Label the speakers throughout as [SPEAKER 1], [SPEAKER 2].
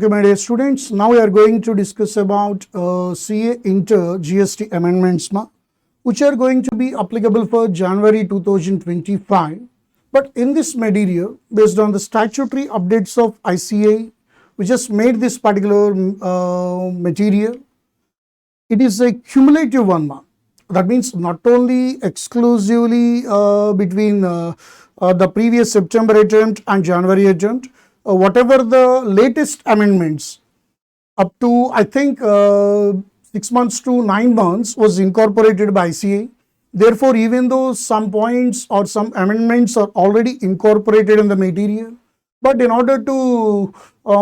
[SPEAKER 1] Okay, my dear students, now we are going to discuss about cainter GST amendments, which are going to be applicable for January 2025. But in this material, based on the statutory updates of ICAI, we just made this particular material. It is a cumulative one, that means not only exclusively between the previous September attempt and January attempt, whatever the latest amendments up to I think 6 months to 9 months was incorporated by ICAI. Therefore, even though some points or some amendments are already incorporated in the material, but in order to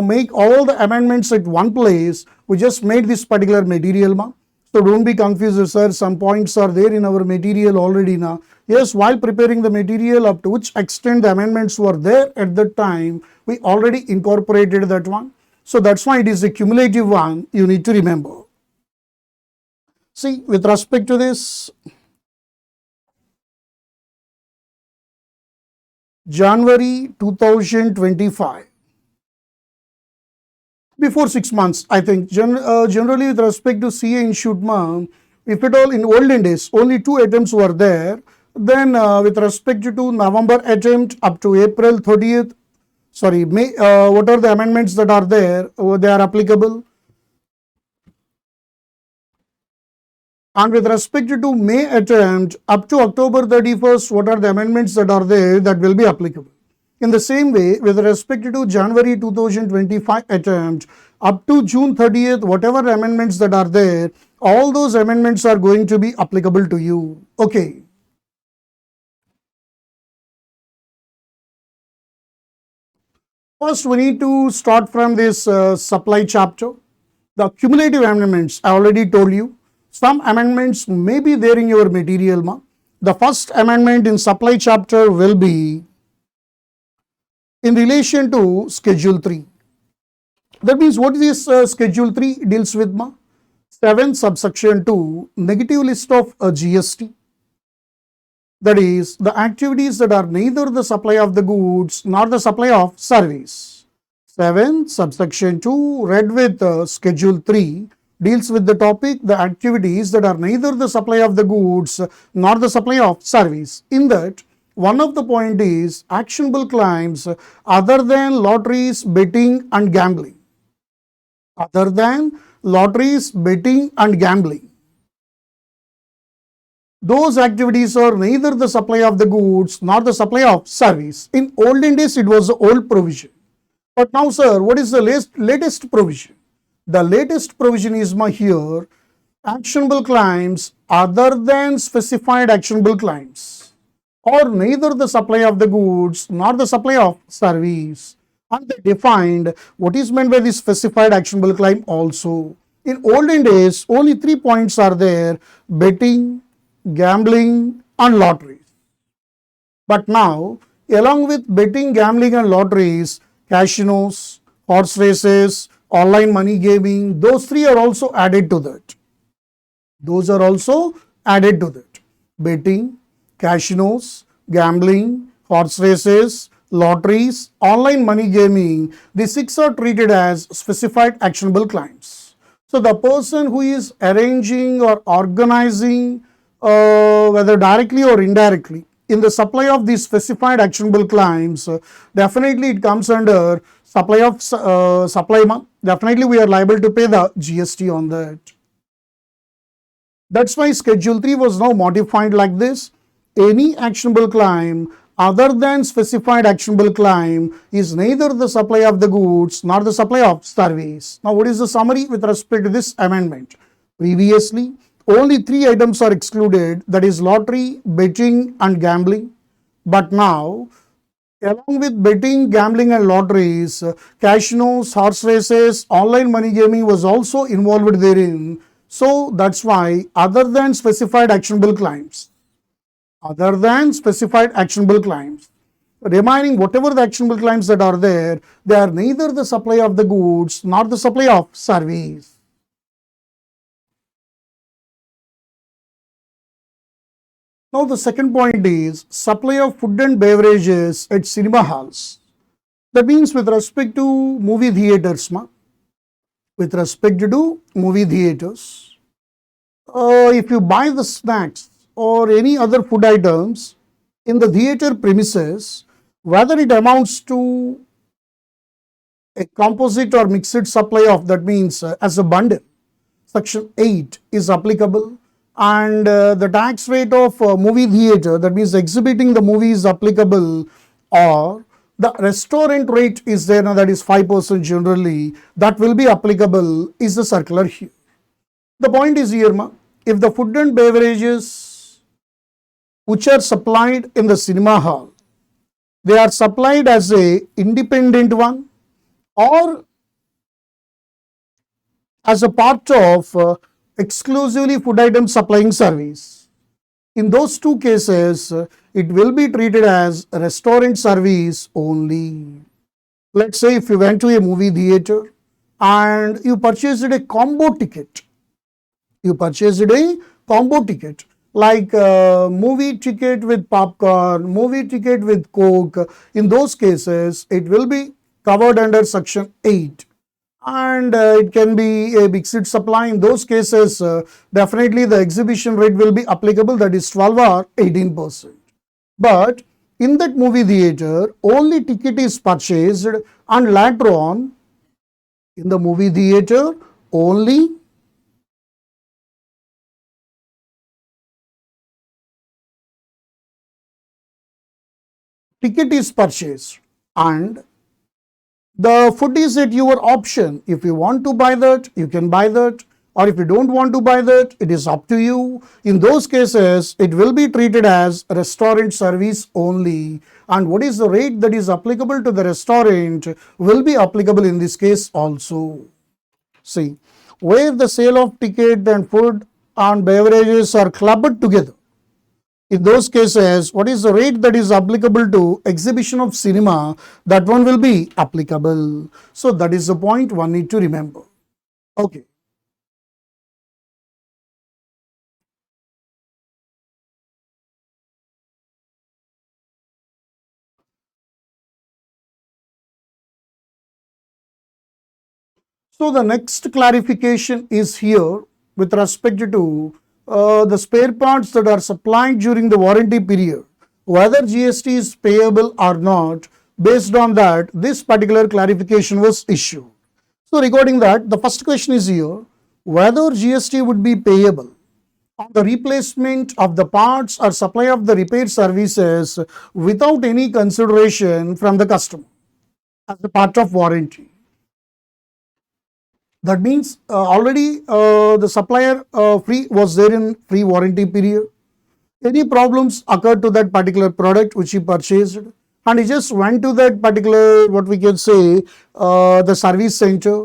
[SPEAKER 1] make all the amendments at one place, we just made this particular material. So don't be confused, sir. Some points are there in our material already now. Yes, while preparing the material, up to which extent the amendments were there at that time, we already incorporated that one. So that's why it is a cumulative one, you need to remember. See, with respect to this, January 2025. Before 6 months, I think generally with respect to CA insured, if at all in olden days only 2 attempts were there, then with respect to November attempt up to April 30th, May, what are the amendments that are there, they are applicable. And with respect to May attempt up to October 31st, what are the amendments that are there that will be applicable. In the same way, with respect to January 2025 attempt up to June 30th, whatever amendments that are there, all those amendments are going to be applicable to you. Okay. First, we need to start from this supply chapter. The cumulative amendments, I already told you. Some amendments may be there in your material. The first amendment in supply chapter will be in relation to Schedule 3. That means what is this Schedule 3 deals with? 7 subsection 2, negative list of GST. That is, the activities that are neither the supply of the goods nor the supply of service. 7 subsection 2 read with Schedule 3 deals with the topic, the activities that are neither the supply of the goods nor the supply of service. In that, one of the point is actionable claims other than lotteries, betting and gambling. Other than lotteries, betting and gambling. Those activities are neither the supply of the goods nor the supply of service. In olden days, it was the old provision. But now, sir, what is the latest provision? The latest provision is here, actionable claims other than specified actionable claims, or neither the supply of the goods nor the supply of service. And they defined what is meant by this specified actionable claim also. In olden days, only 3 points are there: betting, gambling and lotteries. But now, along with betting, gambling and lotteries, casinos, horse races, online money gaming, those 3 are also added to that. Those are also added to that. Betting, casinos, gambling, horse races, lotteries, online money gaming, these 6 are treated as specified actionable claims. So the person who is arranging or organizing, whether directly or indirectly, in the supply of these specified actionable claims, definitely it comes under supply of definitely we are liable to pay the GST on that. That's why Schedule 3 was now modified like this. Any actionable claim other than specified actionable claim is neither the supply of the goods nor the supply of service. Now, what is the summary with respect to this amendment? Previously, only 3 items are excluded, that is lottery, betting and gambling. But now, along with betting, gambling and lotteries, casinos, horse races, online money gaming was also involved therein. So that's why other than specified actionable claims, remaining whatever the actionable claims that are there, they are neither the supply of the goods nor the supply of service. Now the second point is supply of food and beverages at cinema halls. That means with respect to movie theaters, with respect to movie theaters. If you buy the snacks or any other food items in the theater premises, whether it amounts to a composite or mixed supply of, that means as a bundle, section 8 is applicable, and the tax rate of movie theater, that means exhibiting the movie, is applicable, or the restaurant rate is there, now that is 5% generally, that will be applicable, is the circular here. The point is here, if the food and beverages which are supplied in the cinema hall, they are supplied as a independent one or as a part of exclusively food item supplying service. In those two cases, it will be treated as restaurant service only. Let's say if you went to a movie theater and you purchased a combo ticket. You purchased a combo ticket like movie ticket with popcorn, movie ticket with Coke. In those cases, it will be covered under section 8. And it can be a mixed supply. In those cases, definitely the exhibition rate will be applicable, that is 12 or 18%. But in that movie theater, only ticket is purchased, and later on, in the movie theater, only ticket is purchased, and the food is at your option. If you want to buy that, you can buy that, or if you don't want to buy that, it is up to you. In those cases, it will be treated as restaurant service only, and what is the rate that is applicable to the restaurant will be applicable in this case also. See, where the sale of ticket and food and beverages are clubbed together, in those cases, what is the rate that is applicable to exhibition of cinema, that one will be applicable. So that is the point one need to remember. Okay. So the next clarification is here with respect to the spare parts that are supplied during the warranty period, whether GST is payable or not. Based on that, this particular clarification was issued. So regarding that, the first question is here, whether GST would be payable on the replacement of the parts or supply of the repair services without any consideration from the customer as a part of warranty. That means already the supplier free was there in free warranty period. Any problems occurred to that particular product which he purchased, and he just went to that particular, what we can say, the service center,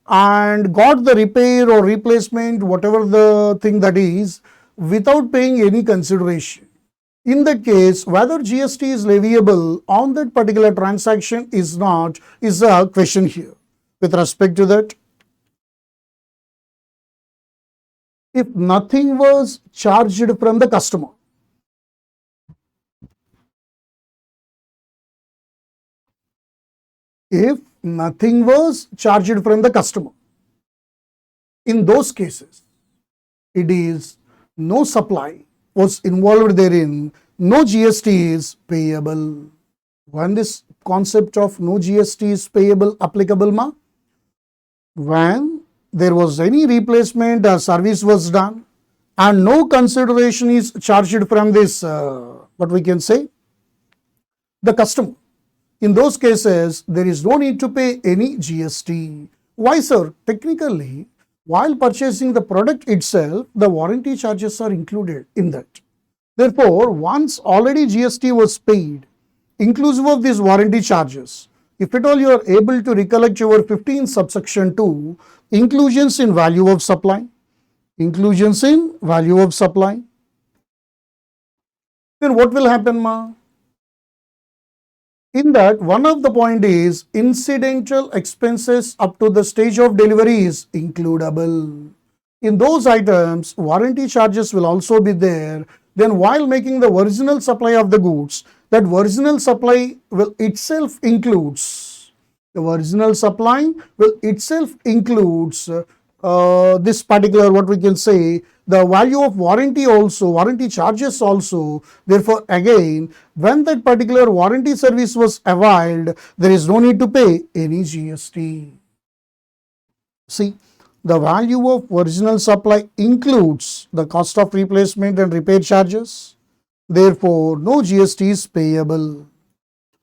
[SPEAKER 1] and got the repair or replacement, whatever the thing that is, without paying any consideration. In that case, whether GST is leviable on that particular transaction is not, is a question here. With respect to that, if nothing was charged from the customer, if nothing was charged from the customer, in those cases, it is no supply was involved therein, no GST is payable. When this concept of no GST is payable applicable, ma? When there was any replacement or service was done and no consideration is charged from this, what we can say, the customer. In those cases, there is no need to pay any GST. Why, sir? Technically, while purchasing the product itself, the warranty charges are included in that. Therefore, once already GST was paid, inclusive of these warranty charges, if at all you are able to recollect your 15 subsection 2, inclusions in value of supply, inclusions in value of supply, then what will happen, ma? In that, one of the point is incidental expenses up to the stage of delivery is includable. In those items, warranty charges will also be there. Then while making the original supply of the goods, that original supply will itself includes The original supply will itself includes this particular, what we can say, the value of warranty also, warranty charges also. Therefore, again, when that particular warranty service was availed, there is no need to pay any GST. See, the value of original supply includes the cost of replacement and repair charges. Therefore, no GST is payable.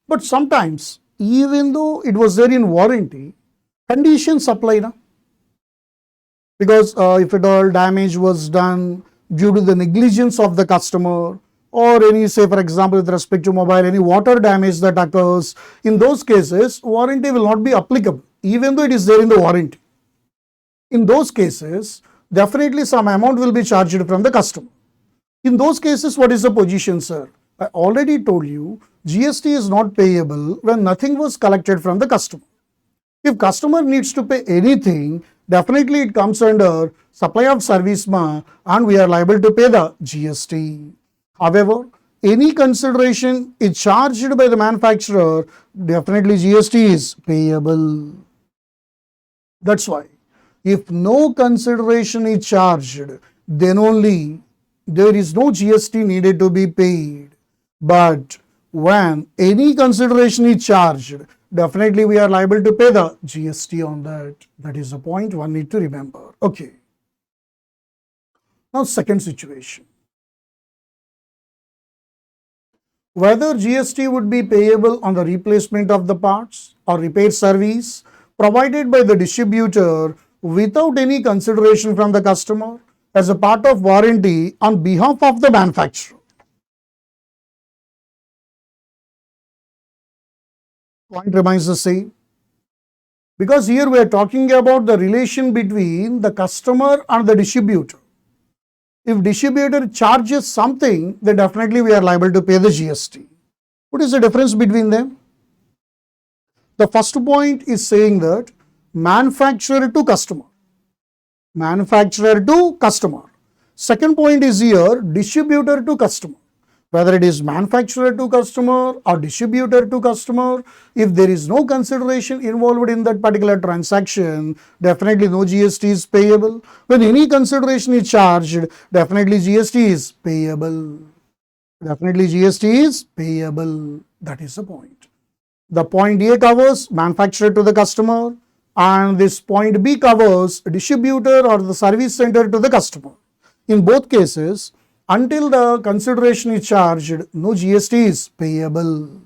[SPEAKER 1] But sometimes, even though it was there in warranty, conditions apply now. Because if at all damage was done due to the negligence of the customer, or any, say for example with respect to mobile, any water damage that occurs, in those cases warranty will not be applicable even though it is there in the warranty. In those cases definitely some amount will be charged from the customer. In those cases, what is the position, sir? I already told you GST is not payable when nothing was collected from the customer. If customer needs to pay anything, definitely it comes under supply of service and we are liable to pay the GST. However, any consideration is charged by the manufacturer, definitely GST is payable. That's why if no consideration is charged, then only there is no GST needed to be paid. But when any consideration is charged, definitely we are liable to pay the GST on that. That is the point one need to remember. Okay. Now, second situation. Whether GST would be payable on the replacement of the parts or repair service provided by the distributor without any consideration from the customer as a part of warranty on behalf of the manufacturer. Point remains the same, because here we are talking about the relation between the customer and the distributor. If distributor charges something, then definitely we are liable to pay the GST. What is the difference between them? The first point is saying that manufacturer to customer. Manufacturer to customer. Second point is here distributor to customer. Whether it is manufacturer to customer or distributor to customer, if there is no consideration involved in that particular transaction, definitely no GST is payable. When any consideration is charged, definitely GST is payable. Definitely GST is payable. That is the point. The point A covers manufacturer to the customer, and this point B covers distributor or the service center to the customer. In both cases, until the consideration is charged, no GST is payable.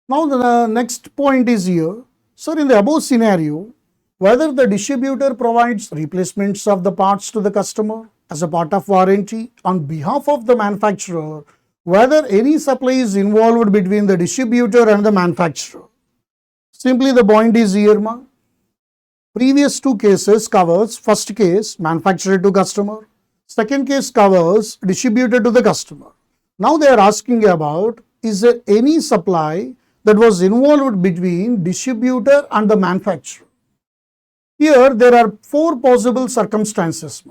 [SPEAKER 1] Now the next point is here. Sir, in the above scenario, whether the distributor provides replacements of the parts to the customer as a part of warranty on behalf of the manufacturer, whether any supply is involved between the distributor and the manufacturer. Simply the point is here, previous two cases covers, first case manufacturer to customer, second case covers distributor to the customer. Now they are asking about, is there any supply that was involved between distributor and the manufacturer? Here there are four possible circumstances.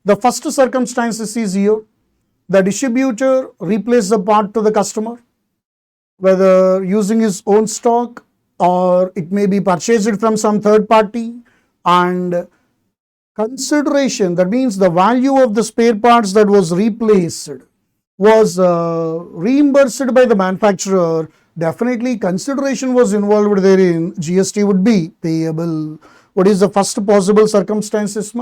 [SPEAKER 1] The first circumstances is here, the distributor replaced the part to the customer, whether using his own stock or it may be purchased from some third party, and consideration, that means the value of the spare parts that was replaced was reimbursed by the manufacturer, definitely consideration was involved therein, GST would be payable. What is the first possible circumstances,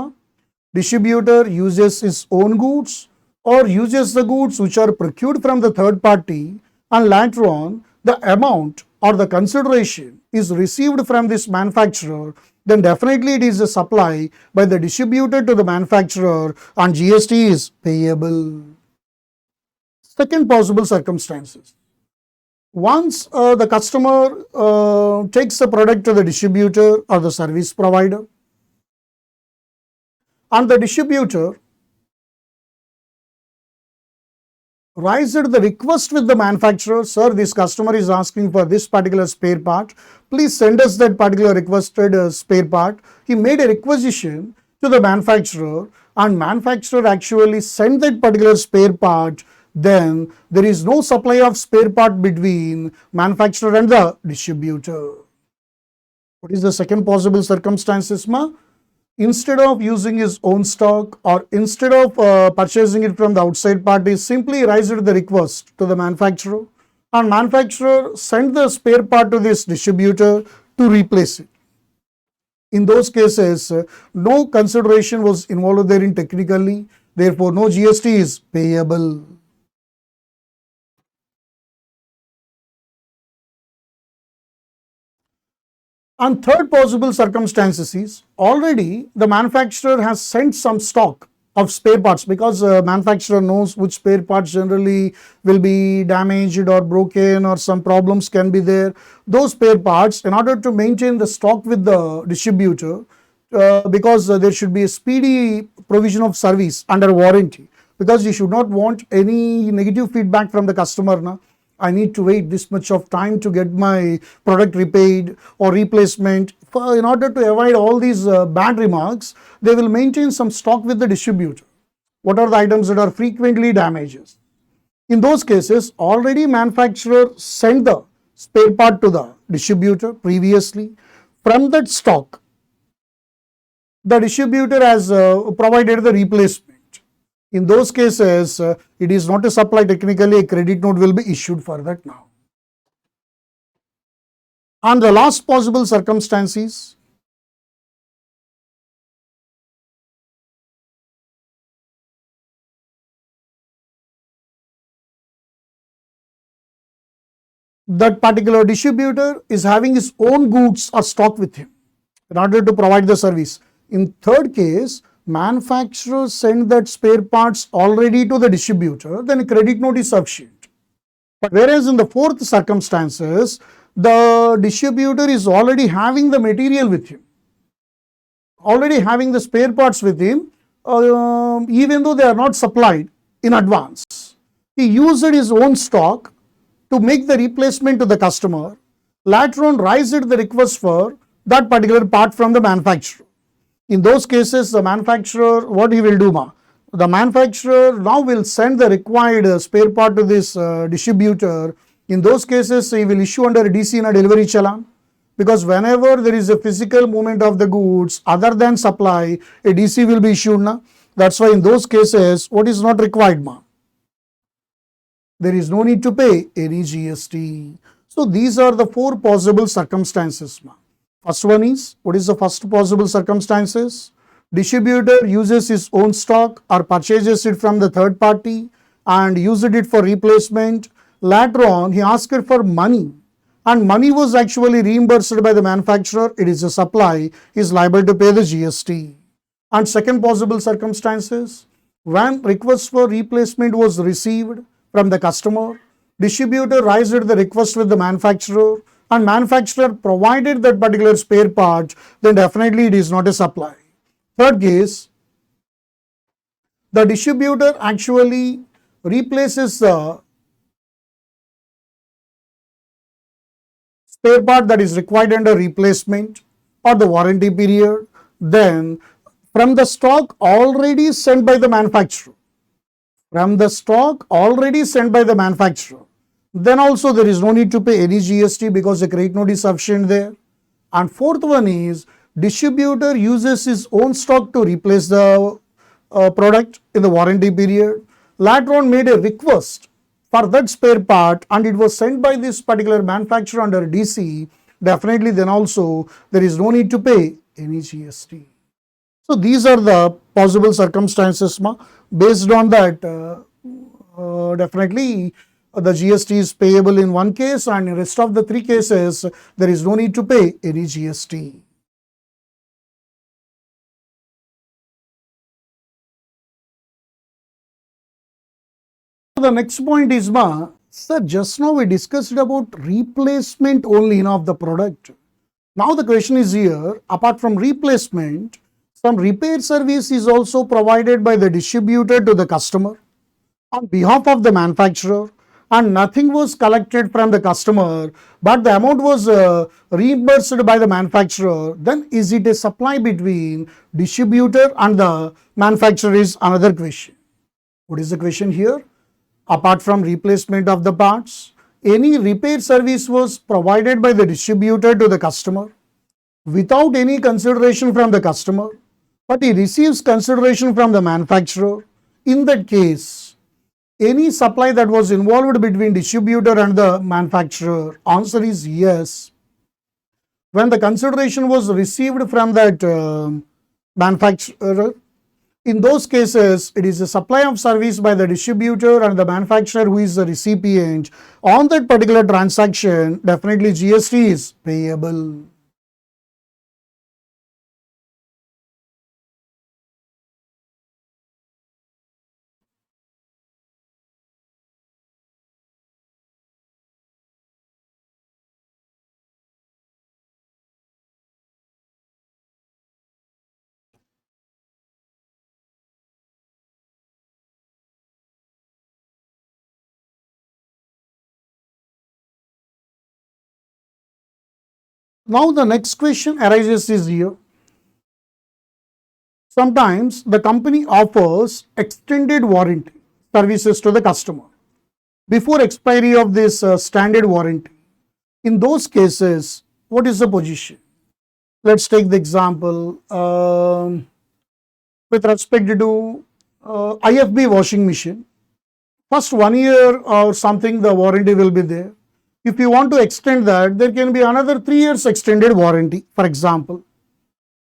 [SPEAKER 1] Distributor uses his own goods or uses the goods which are procured from the third party, and later on the amount or the consideration is received from this manufacturer, then definitely it is a supply by the distributor to the manufacturer and GST is payable. Second possible circumstances. Once the customer takes the product to the distributor or the service provider, and the distributor raised the request with the manufacturer, sir, this customer is asking for this particular spare part, please send us that particular requested spare part. He made a requisition to the manufacturer, and manufacturer actually sent that particular spare part then there is no supply of spare part between manufacturer and the distributor. What is the second possible circumstances, ma? Instead of using his own stock or instead of purchasing it from the outside party, simply raised the request to the manufacturer, and manufacturer sent the spare part to this distributor to replace it. In those cases, no consideration was involved therein technically, therefore no GST is payable. And third possible circumstances is already the manufacturer has sent some stock of spare parts, because manufacturer knows which spare parts generally will be damaged or broken or some problems can be there. Those spare parts, in order to maintain the stock with the distributor, because there should be a speedy provision of service under warranty, because you should not want any negative feedback from the customer. Na? I need to wait this much of time to get my product repaired or replacement. In order to avoid all these bad remarks, they will maintain some stock with the distributor. What are the items that are frequently damaged? In those cases, already manufacturer sent the spare part to the distributor previously. From that stock, the distributor has provided the replacement. In those cases, it is not a supply technically, a credit note will be issued for that now. And the last possible circumstances, that particular distributor is having his own goods or stock with him in order to provide the service. In third case, manufacturer send that spare parts already to the distributor, then a credit note is sufficient. But whereas in the fourth circumstances, the distributor is already having the material with him, already having the spare parts with him, even though they are not supplied in advance. He used his own stock to make the replacement to the customer, later on raised the request for that particular part from the manufacturer. In those cases, the manufacturer, what he will do, ma? The manufacturer now will send the required spare part to this distributor. In those cases, he will issue under DC in a delivery challan, because whenever there is a physical movement of the goods other than supply, a DC will be issued. Na? That's why in those cases, what is not required, ma? There is no need to pay any GST. So these are the four possible circumstances, ma. First one is, what is the first possible circumstances? Distributor uses his own stock or purchases it from the third party and used it for replacement. Later on, he asked for money and money was actually reimbursed by the manufacturer. It is a supply, he is liable to pay the GST. And second possible circumstances, when request for replacement was received from the customer, distributor raised the request with the manufacturer and manufacturer provided that particular spare part, then definitely it is not a supply. Third case, the distributor actually replaces the spare part that is required under replacement or the warranty period, then from the stock already sent by the manufacturer, then also there is no need to pay any GST because the credit note is sufficient there. And fourth one is, distributor uses his own stock to replace the product in the warranty period. Later on made a request for that spare part and it was sent by this particular manufacturer under DC, definitely then also there is no need to pay any GST. So these are the possible circumstances, ma. Based on that, definitely the GST is payable in one case and in rest of the three cases, there is no need to pay any GST. The next point is, ma, sir, just now we discussed about replacement only of the product. Now the question is here, apart from replacement, some repair service is also provided by the distributor to the customer on behalf of the manufacturer, and nothing was collected from the customer, but the amount was reimbursed by the manufacturer, then is it a supply between distributor and the manufacturer is another question. What is the question here? Apart from replacement of the parts, any repair service was provided by the distributor to the customer without any consideration from the customer, but he receives consideration from the manufacturer. In that case, any supply that was involved between distributor and the manufacturer, answer is yes. When the consideration was received from that manufacturer, in those cases, it is a supply of service by the distributor and the manufacturer who is the recipient. On that particular transaction, definitely GST is payable. Now the next question arises is here. Sometimes the company offers extended warranty services to the customer before expiry of this standard warranty. In those cases, what is the position? Let's take the example with respect to IFB washing machine. First 1 year or something the warranty will be there. If you want to extend that, there can be another 3 years extended warranty, for example.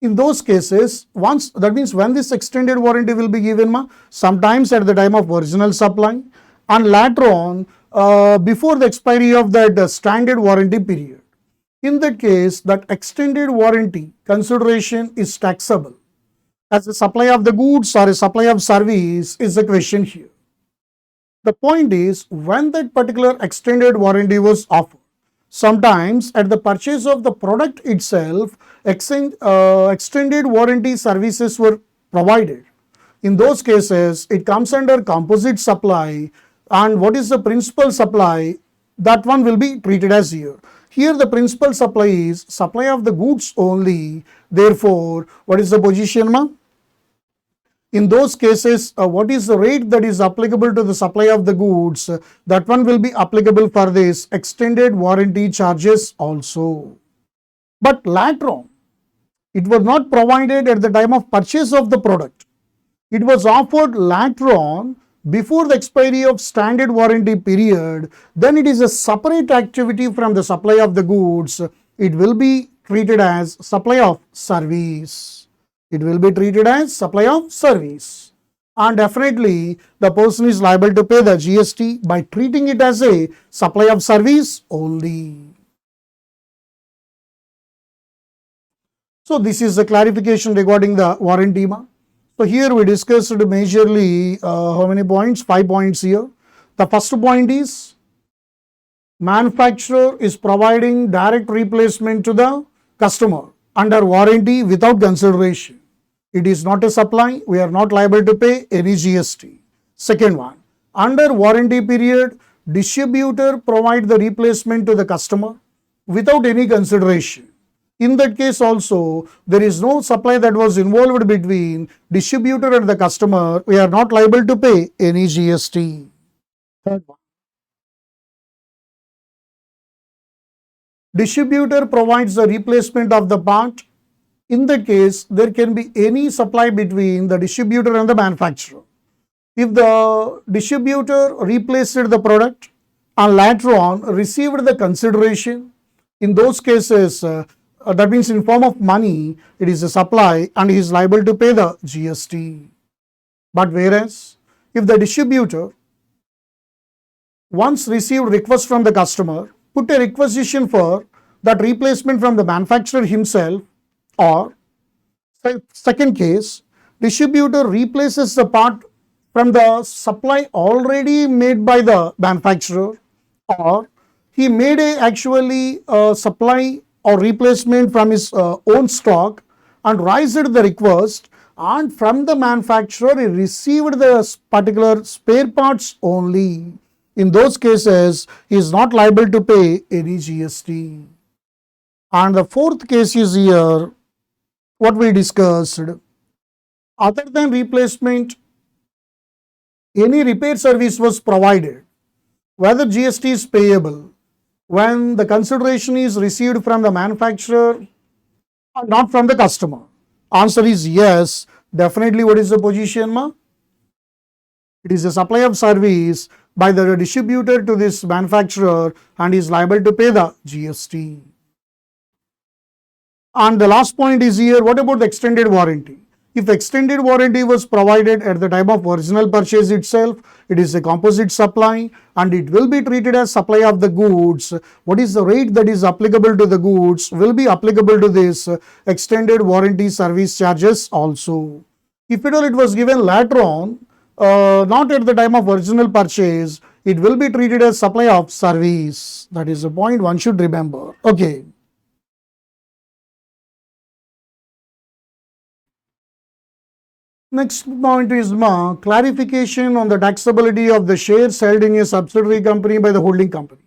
[SPEAKER 1] In those cases, once, that means when this extended warranty will be given, sometimes at the time of original supply and later on before the expiry of that standard warranty period. In that case, that extended warranty consideration is taxable as a supply of the goods or a supply of service is the question here. The point is, when that particular extended warranty was offered, sometimes at the purchase of the product itself, extended warranty services were provided. In those cases, it comes under composite supply, and what is the principal supply? That one will be treated as here. Here the principal supply is supply of the goods only. Therefore, what is the position, ma? In those cases, what is the rate that is applicable to the supply of the goods? That one will be applicable for this extended warranty charges also. But later on, it was not provided at the time of purchase of the product. It was offered later on before the expiry of standard warranty period. Then it is a separate activity from the supply of the goods. It will be treated as supply of service. It will be treated as supply of service, and definitely the person is liable to pay the GST by treating it as a supply of service only. So this is the clarification regarding the warranty. So here we discussed majorly how many points? 5 points here. The first point is manufacturer is providing direct replacement to the customer under warranty without consideration. It is not a supply, we are not liable to pay any GST. Second one, under warranty period, distributor provide the replacement to the customer without any consideration. In that case also, there is no supply that was involved between distributor and the customer. We are not liable to pay any GST. Third one, distributor provides the replacement of the part. In that case, there can be any supply between the distributor and the manufacturer. If the distributor replaced the product and later on received the consideration, in those cases, that means in form of money, it is a supply and he is liable to pay the GST. But whereas, if the distributor once received request from the customer, put a requisition for that replacement from the manufacturer himself, or second case, distributor replaces the part from the supply already made by the manufacturer, or he made a actually supply or replacement from his own stock and raised the request, and from the manufacturer he received the particular spare parts only. In those cases, he is not liable to pay any GST. And the fourth case is here, what we discussed. Other than replacement, any repair service was provided, whether GST is payable when the consideration is received from the manufacturer or not from the customer. Answer is yes. Definitely, what is the position, ma? It is a supply of service by the distributor to this manufacturer and is liable to pay the GST. And the last point is here, what about the extended warranty? If extended warranty was provided at the time of original purchase itself, it is a composite supply and it will be treated as supply of the goods. What is the rate that is applicable to the goods will be applicable to this extended warranty service charges also. If at all it was given later on, not at the time of original purchase, it will be treated as supply of service. That is a point one should remember. Okay. Next point is clarification on the taxability of the shares held in a subsidiary company by the holding company.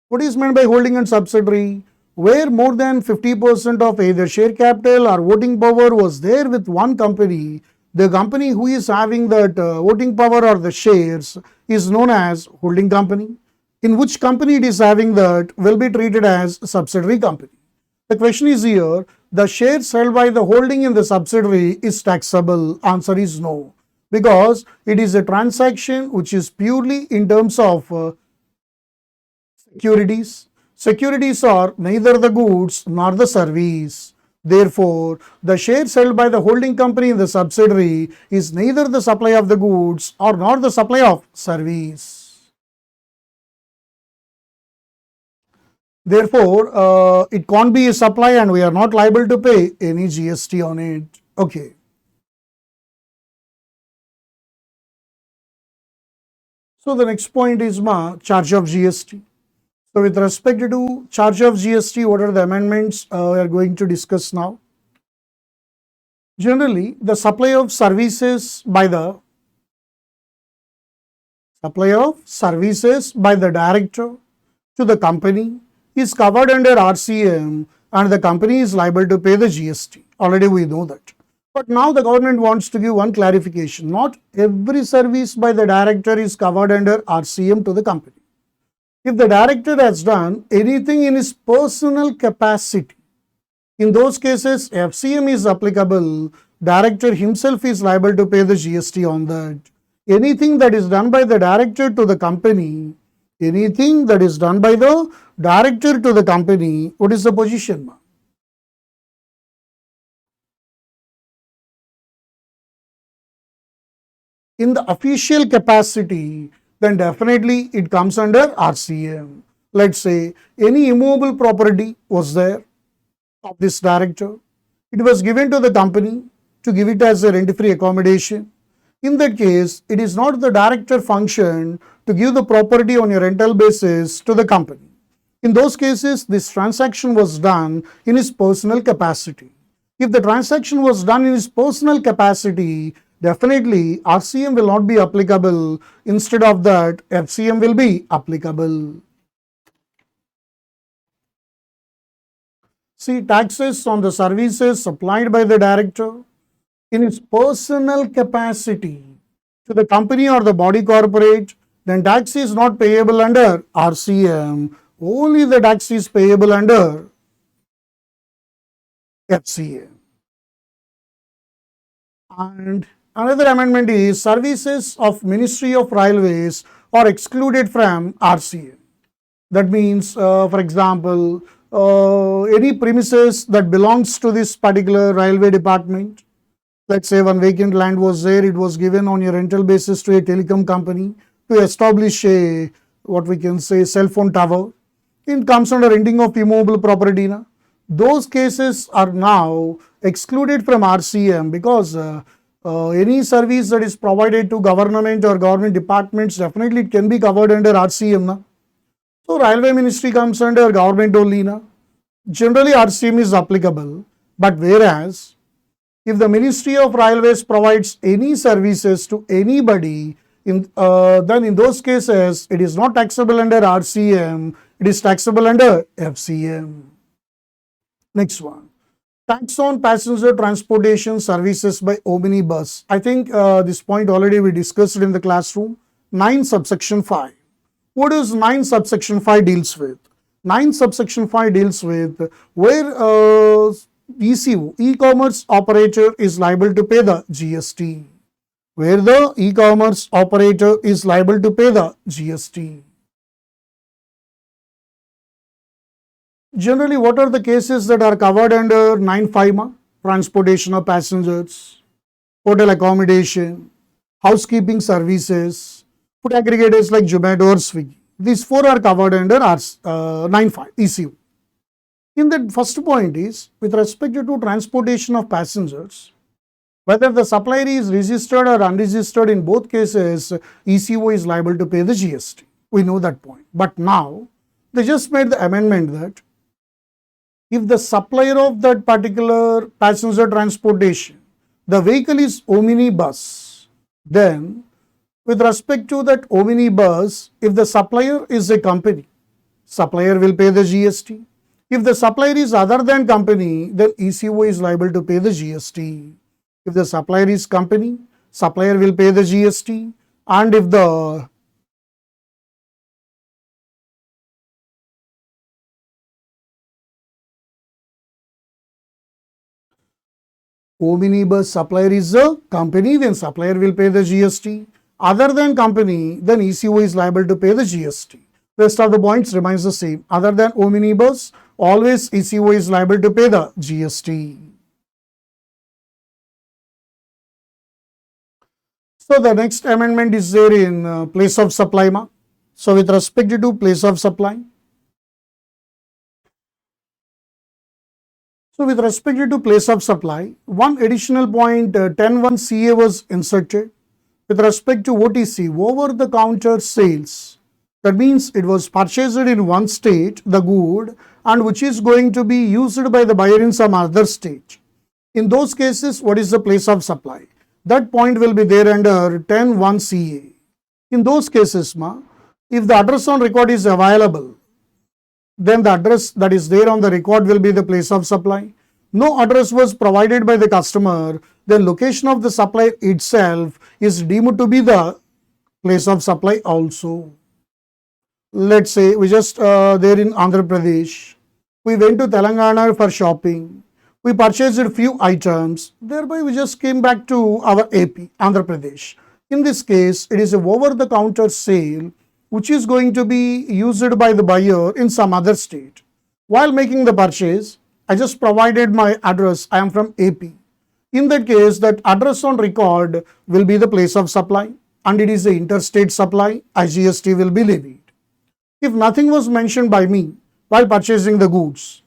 [SPEAKER 1] What is meant by holding and subsidiary? Where more than 50% of either share capital or voting power was there with one company, the company who is having that voting power or the shares is known as holding company. In which company it is having that will be treated as subsidiary company. The question is here, the shares held by the holding in the subsidiary is taxable. Answer is no, because it is a transaction which is purely in terms of securities. Securities are neither the goods nor the service. Therefore, the shares held by the holding company in the subsidiary is neither the supply of the goods or nor the supply of service. Therefore, it can't be a supply and we are not liable to pay any GST on it. Okay. So, the next point is charge of GST. So, with respect to charge of GST, what are the amendments we are going to discuss now? Generally, the supply of services by the director to the company is covered under RCM and the company is liable to pay the GST. Already we know that. But now the government wants to give one clarification. Not every service by the director is covered under RCM to the company. If the director has done anything in his personal capacity, in those cases FCM is applicable. Director himself is liable to pay the GST on that. Anything that is done by the director to the company, what is the position? In the official capacity, then definitely it comes under RCM. Let's say any immovable property was there of this director. It was given to the company to give it as a rent-free accommodation. In that case, it is not the director function to give the property on a rental basis to the company. In those cases, this transaction was done in his personal capacity. If the transaction was done in his personal capacity, definitely RCM will not be applicable. Instead of that, FCM will be applicable. See, taxes on the services supplied by the director in his personal capacity to the company or the body corporate, then tax is not payable under RCM. Only the tax is payable under FCM. And another amendment is services of Ministry of Railways are excluded from RCM. That means, for example, any premises that belongs to this particular railway department, let's say one vacant land was there, it was given on a rental basis to a telecom company to establish a, what we can say, cell phone tower. It comes under renting of immovable property. Those cases are now excluded from RCM because any service that is provided to government or government departments, definitely it can be covered under RCM. So, Railway Ministry comes under government only. Generally, RCM is applicable, but whereas if the Ministry of Railways provides any services to anybody, then in those cases, it is not taxable under RCM, it is taxable under FCM. Next one. Tax on passenger transportation services by omnibus. I think this point already we discussed in the classroom. 9 subsection 5. What does 9 subsection 5 deals with? 9 subsection 5 deals with where ECO, e-commerce operator, is liable to pay the GST. Where the e-commerce operator is liable to pay the GST. Generally, what are the cases that are covered under 9(5)? Transportation of passengers, hotel accommodation, housekeeping services, food aggregators like Zomato or Swiggy. These 4 are covered under 9(5) ECU. In that first point is with respect to transportation of passengers, whether the supplier is registered or unregistered, in both cases, ECO is liable to pay the GST. We know that point. But now, they just made the amendment that if the supplier of that particular passenger transportation, the vehicle is omnibus, then with respect to that omnibus, if the supplier is a company, supplier will pay the GST. If the supplier is other than company, then ECO is liable to pay the GST. If the supplier is company, supplier will pay the GST. And if the omnibus supplier is a company, then supplier will pay the GST. Other than company, then ECO is liable to pay the GST. Rest of the points remains the same. Other than omnibus, always ECO is liable to pay the GST. So the next amendment is there in place of supply. So with respect to place of supply, so with respect to place of supply, one additional point 10(1) CA was inserted with respect to OTC, over the counter sales. That means it was purchased in one state, the good, and which is going to be used by the buyer in some other state. In those cases, what is the place of supply? That point will be there under 10(1) CA. In those cases, if the address on record is available, then the address that is there on the record will be the place of supply. No address was provided by the customer, then location of the supply itself is deemed to be the place of supply also. Let's say we just there in Andhra Pradesh, we went to Telangana for shopping, we purchased a few items, thereby we just came back to our AP, Andhra Pradesh. In this case, it is a over-the-counter sale which is going to be used by the buyer in some other state. While making the purchase, I just provided my address, I am from AP. In that case, that address on record will be the place of supply and it is the interstate supply, IGST will be levied. If nothing was mentioned by me while purchasing the goods,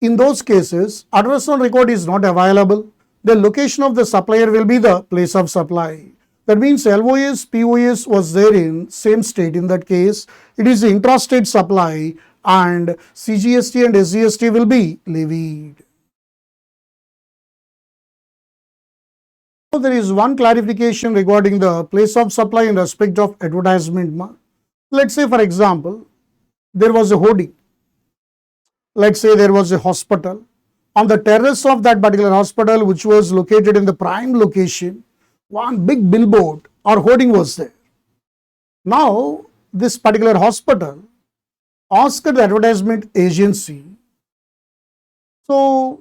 [SPEAKER 1] in those cases, address on record is not available, the location of the supplier will be the place of supply. That means LOS, POS was there in same state. In that case, it is the intrastate supply and CGST and SGST will be levied. So there is one clarification regarding the place of supply in respect of advertisement. Let's say, for example, there was a hoarding. Let's say there was a hospital. On the terrace of that particular hospital, which was located in the prime location, one big billboard or hoarding was there. Now, this particular hospital asked the advertisement agency, so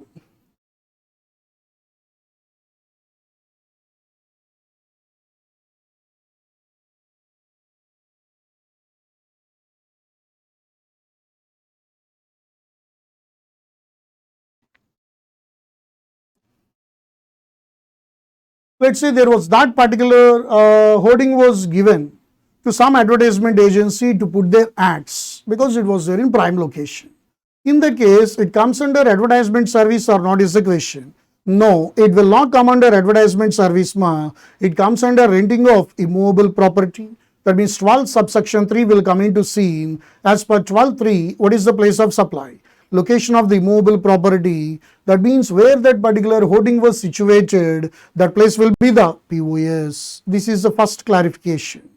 [SPEAKER 1] let's say there was that particular hoarding was given to some advertisement agency to put their ads because it was there in prime location. In that case, it comes under advertisement service or not is the question. No, it will not come under advertisement service. It comes under renting of immovable property. That means 12 subsection 3 will come into scene. As per 12.3, what is the place of supply? Location of the immovable property. That means where that particular hoarding was situated, that place will be the POS. This is the first clarification.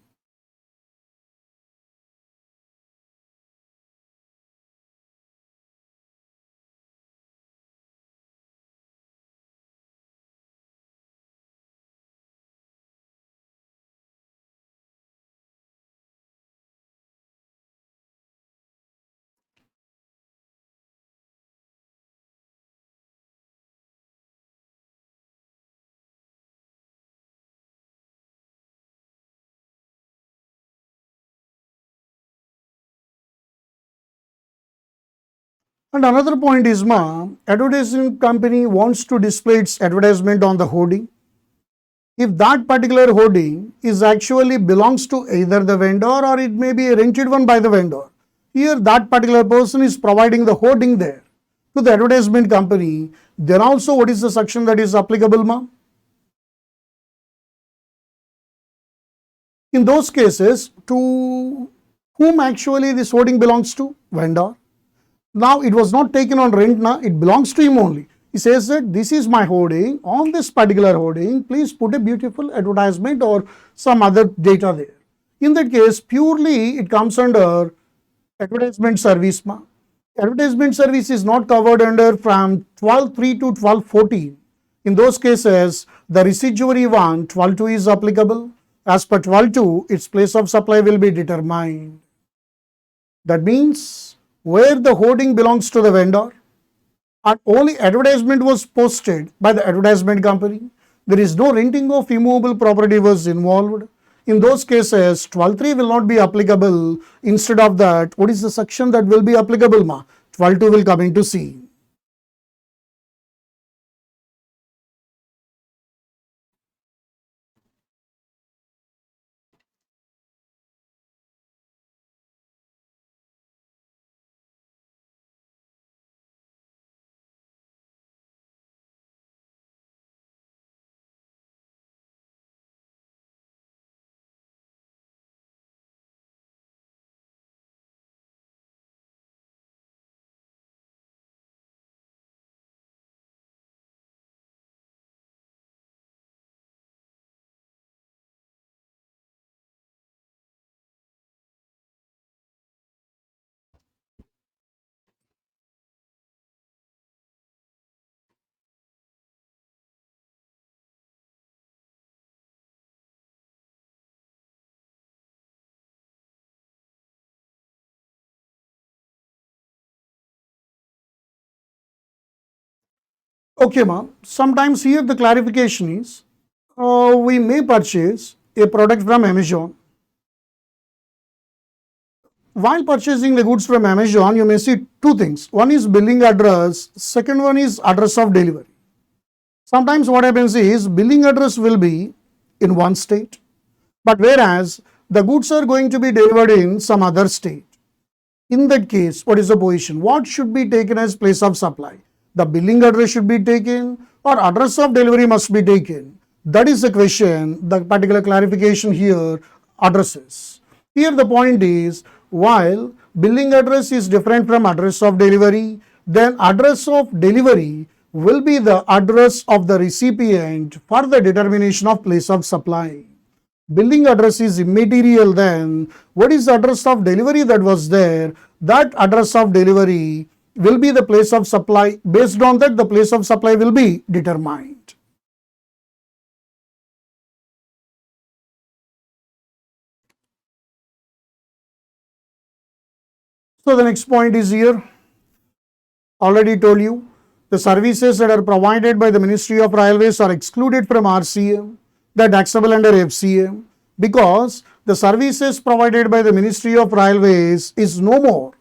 [SPEAKER 1] And another point is, advertising company wants to display its advertisement on the hoarding. If that particular hoarding is actually belongs to either the vendor or it may be a rented one by the vendor. Here that particular person is providing the hoarding there to the advertisement company. Then also what is the section that is applicable, ma'am? In those cases, to whom actually this hoarding belongs to? Vendor. Now it was not taken on rent, now it belongs to him only. He says that this is my hoarding, on this particular hoarding, please put a beautiful advertisement or some other data there. In that case, purely it comes under advertisement service. Advertisement service is not covered under from 12.3 to 12.14. In those cases, the residuary one, 12.2 is applicable. As per 12.2, its place of supply will be determined. That means where the hoarding belongs to the vendor and only advertisement was posted by the advertisement company, there is no renting of immovable property was involved. In those cases, 12.3 will not be applicable. Instead of that, what is the section that will be applicable, ma? 12.2 will come into C. Okay, ma'am. Sometimes here the clarification is we may purchase a product from Amazon. While purchasing the goods from Amazon, you may see two things. One is billing address, second one is address of delivery. Sometimes what happens is billing address will be in one state, but whereas the goods are going to be delivered in some other state. In that case, what is the position? What should be taken as place of supply? The billing address should be taken or address of delivery must be taken? That is the question, the particular clarification here addresses. Here the point is, while billing address is different from address of delivery, then address of delivery will be the address of the recipient for the determination of place of supply. Billing address is immaterial, then what is the address of delivery that was there? That address of delivery will be the place of supply. Based on that, the place of supply will be determined. So the next point is here. Already told you, the services that are provided by the Ministry of Railways are excluded from RCM, that taxable under FCM, because the services provided by the Ministry of Railways is no more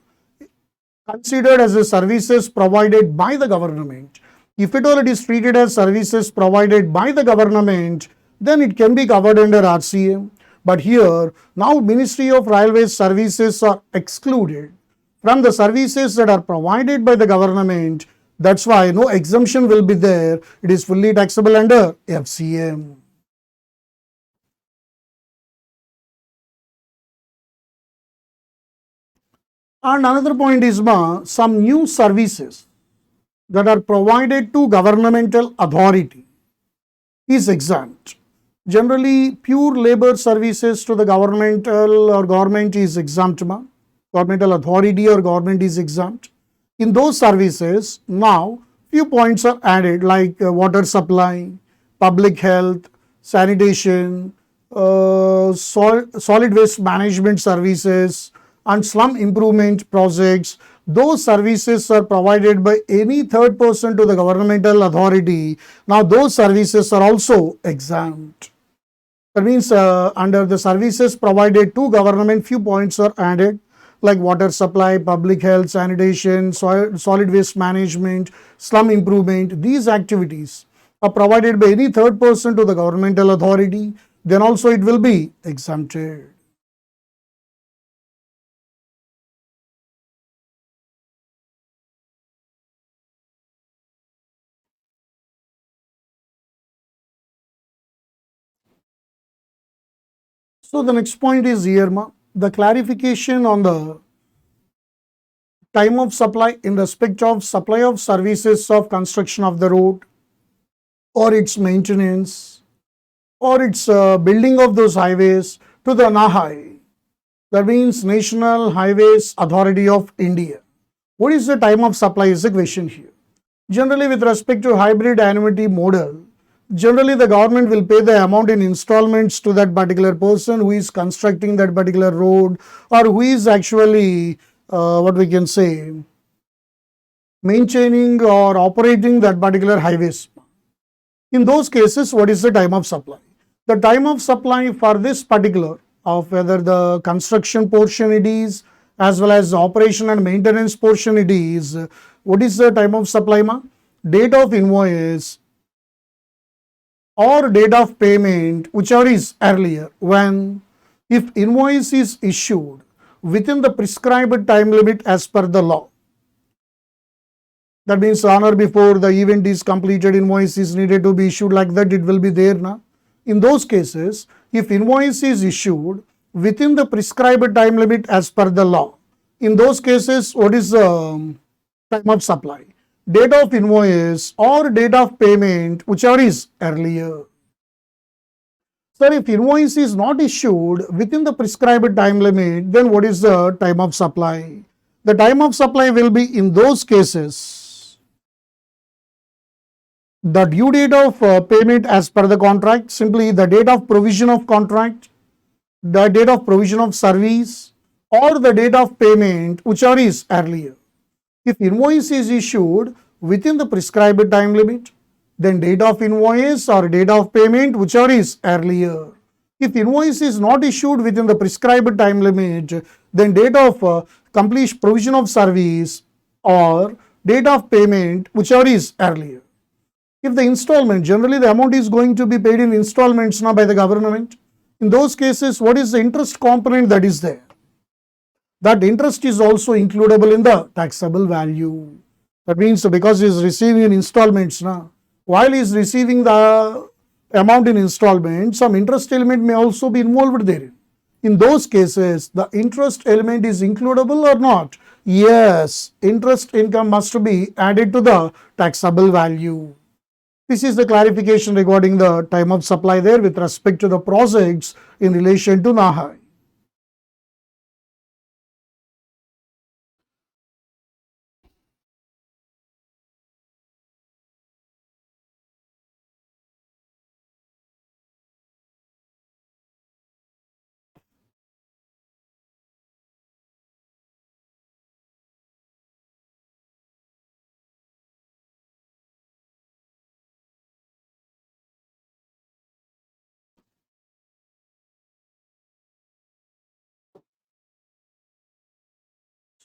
[SPEAKER 1] considered as the services provided by the government. If at all it is treated as services provided by the government, then it can be covered under RCM. But here, now Ministry of Railways services are excluded from the services that are provided by the government. That's why no exemption will be there. It is fully taxable under FCM. And another point is some new services that are provided to governmental authority is exempt. Generally, pure labor services to the governmental or government is exempt. Governmental authority or government is exempt. In those services, now few points are added like water supply, public health, sanitation, solid waste management services, and slum improvement projects. Those services are provided by any third person to the governmental authority. Now those services are also exempt. That means under the services provided to government, few points are added. like water supply, public health, sanitation, solid waste management, slum improvement, these activities are provided by any third person to the governmental authority, then also it will be exempted. So the next point is here, the clarification on the time of supply in respect of supply of services of construction of the road or its maintenance or its building of those highways to the NHAI, that means National Highways Authority of India. What is the time of supply is the question here. Generally, with respect to hybrid annuity model, generally the government will pay the amount in installments to that particular person who is constructing that particular road or who is actually what we can say maintaining or operating that particular highways. In those cases, what is the time of supply? The time of supply for this particular of whether the construction portion it is as well as the operation and maintenance portion it is, what is the time of supply? Date of invoice or date of payment, whichever is earlier, when if invoice is issued within the prescribed time limit as per the law. That means on or before the event is completed, invoice is needed to be issued, like that it will be there now. In those cases, if invoice is issued within the prescribed time limit as per the law, in those cases, what is the time of supply? Date of invoice or date of payment, whichever is earlier. Sir, if invoice is not issued within the prescribed time limit, then what is the time of supply? The time of supply will be in those cases the due date of payment as per the contract, simply the date of provision of contract, the date of provision of service, or the date of payment, whichever is earlier. If invoice is issued within the prescribed time limit, then date of invoice or date of payment, whichever is earlier. If invoice is not issued within the prescribed time limit, then date of complete provision of service or date of payment, whichever is earlier. If the installment, generally the amount is going to be paid in installments now by the government. In those cases, what is the interest component that is there? That interest is also includable in the taxable value. That means because he is receiving in installments now, while he is receiving the amount in installment, some interest element may also be involved therein. In those cases, the interest element is includable or not? Yes, interest income must be added to the taxable value. This is the clarification regarding the time of supply there with respect to the projects in relation to NHAI.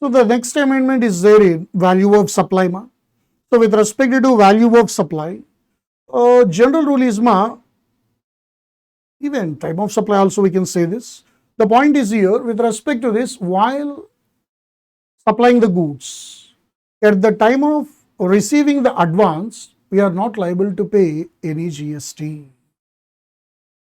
[SPEAKER 1] So the next amendment is there in value of supply. So with respect to value of supply, general rule is even time of supply also we can say this. The point is here with respect to this, while supplying the goods, at the time of receiving the advance, we are not liable to pay any GST.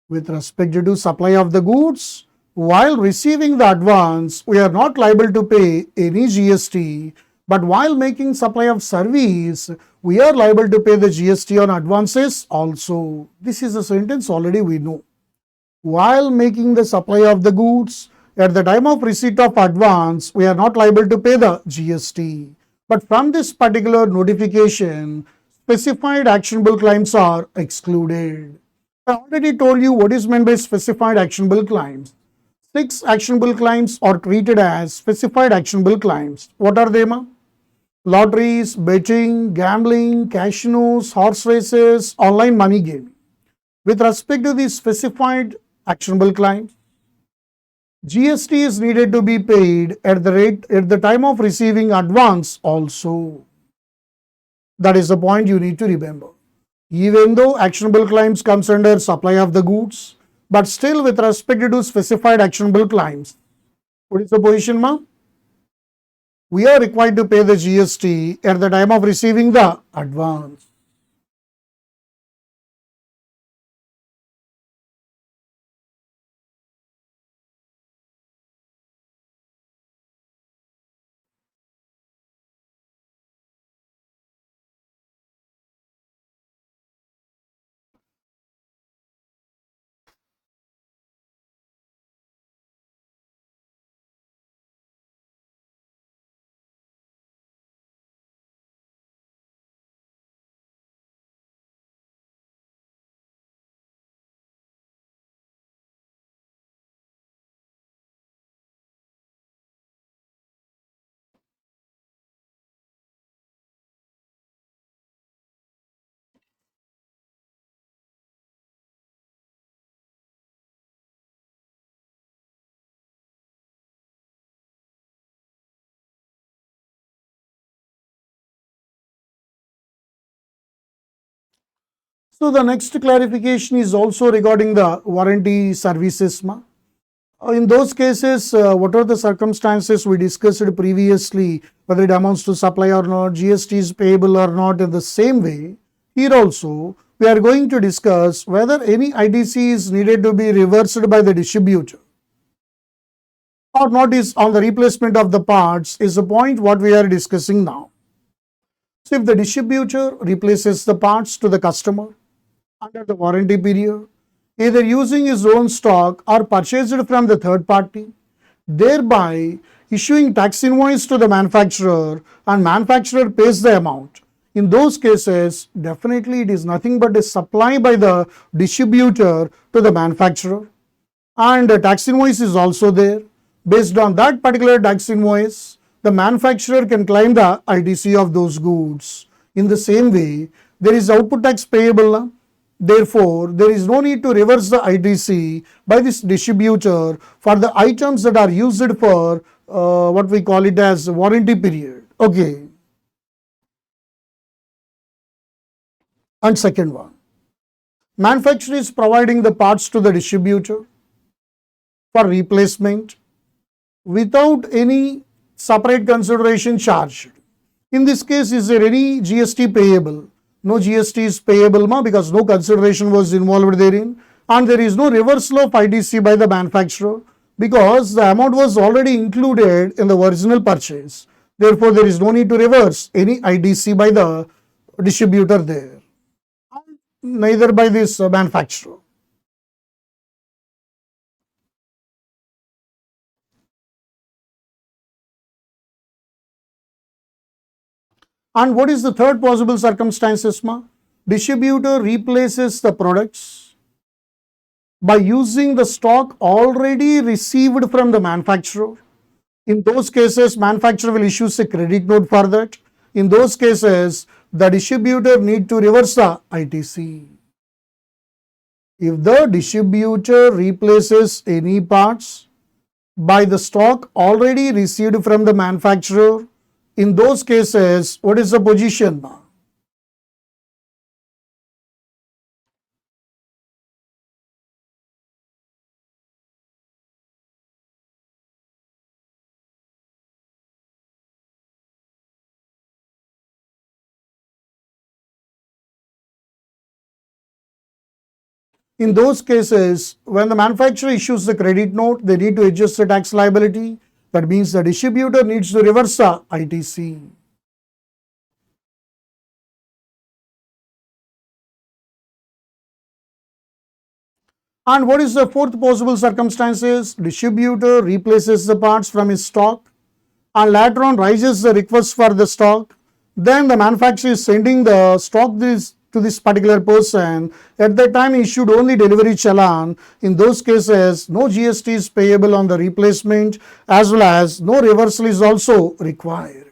[SPEAKER 1] With respect to supply of the goods, while receiving the advance, we are not liable to pay any GST, but while making supply of service, we are liable to pay the GST on advances also. This is a sentence already we know. While making the supply of the goods, at the time of receipt of advance, we are not liable to pay the GST. But from this particular notification, specified actionable claims are excluded. I already told you what is meant by specified actionable claims. 6 actionable claims are treated as specified actionable claims. What are they? Lotteries, betting, gambling, casinos, horse races, online money gaming. With respect to these specified actionable claims, GST is needed to be paid at the time of receiving advance also. That is the point you need to remember. Even though actionable claims comes under supply of the goods, but still with respect to specified actionable claims. What is the position, ma'am? We are required to pay the GST at the time of receiving the advance. So the next clarification is also regarding the warranty services, ma'am. In those cases, what are the circumstances we discussed previously, whether it amounts to supply or not, GST is payable or not, in the same way, here also, we are going to discuss whether any ITC is needed to be reversed by the distributor or not is on the replacement of the parts is the point what we are discussing now. So if the distributor replaces the parts to the customer under the warranty period, either using his own stock or purchased from the third party, thereby issuing tax invoice to the manufacturer and manufacturer pays the amount. In those cases, definitely it is nothing but a supply by the distributor to the manufacturer, and a tax invoice is also there. Based on that particular tax invoice, the manufacturer can claim the ITC of those goods. In the same way, there is output tax payable. Therefore, there is no need to reverse the ITC by this distributor for the items that are used for what we call it as warranty period. Okay. And second one, manufacturer is providing the parts to the distributor for replacement without any separate consideration charged. In this case, is there any GST payable? No GST is payable because no consideration was involved therein, and there is no reversal of ITC by the manufacturer because the amount was already included in the original purchase. Therefore, there is no need to reverse any ITC by the distributor there, neither by this manufacturer. And what is the third possible circumstances, ma? Distributor replaces the products by using the stock already received from the manufacturer. In those cases, manufacturer will issue a credit note for that. In those cases, the distributor need to reverse the ITC. If the distributor replaces any parts by the stock already received from the manufacturer, in those cases, what is the position now? In those cases, when the manufacturer issues the credit note, they need to adjust the tax liability. That means the distributor needs to reverse the ITC. And what is the fourth possible circumstances? Distributor replaces the parts from his stock and later on raises the request for the stock. Then the manufacturer is sending the stock to this particular person. At that time, he should only delivery challan. In those cases, no GST is payable on the replacement as well as no reversal is also required.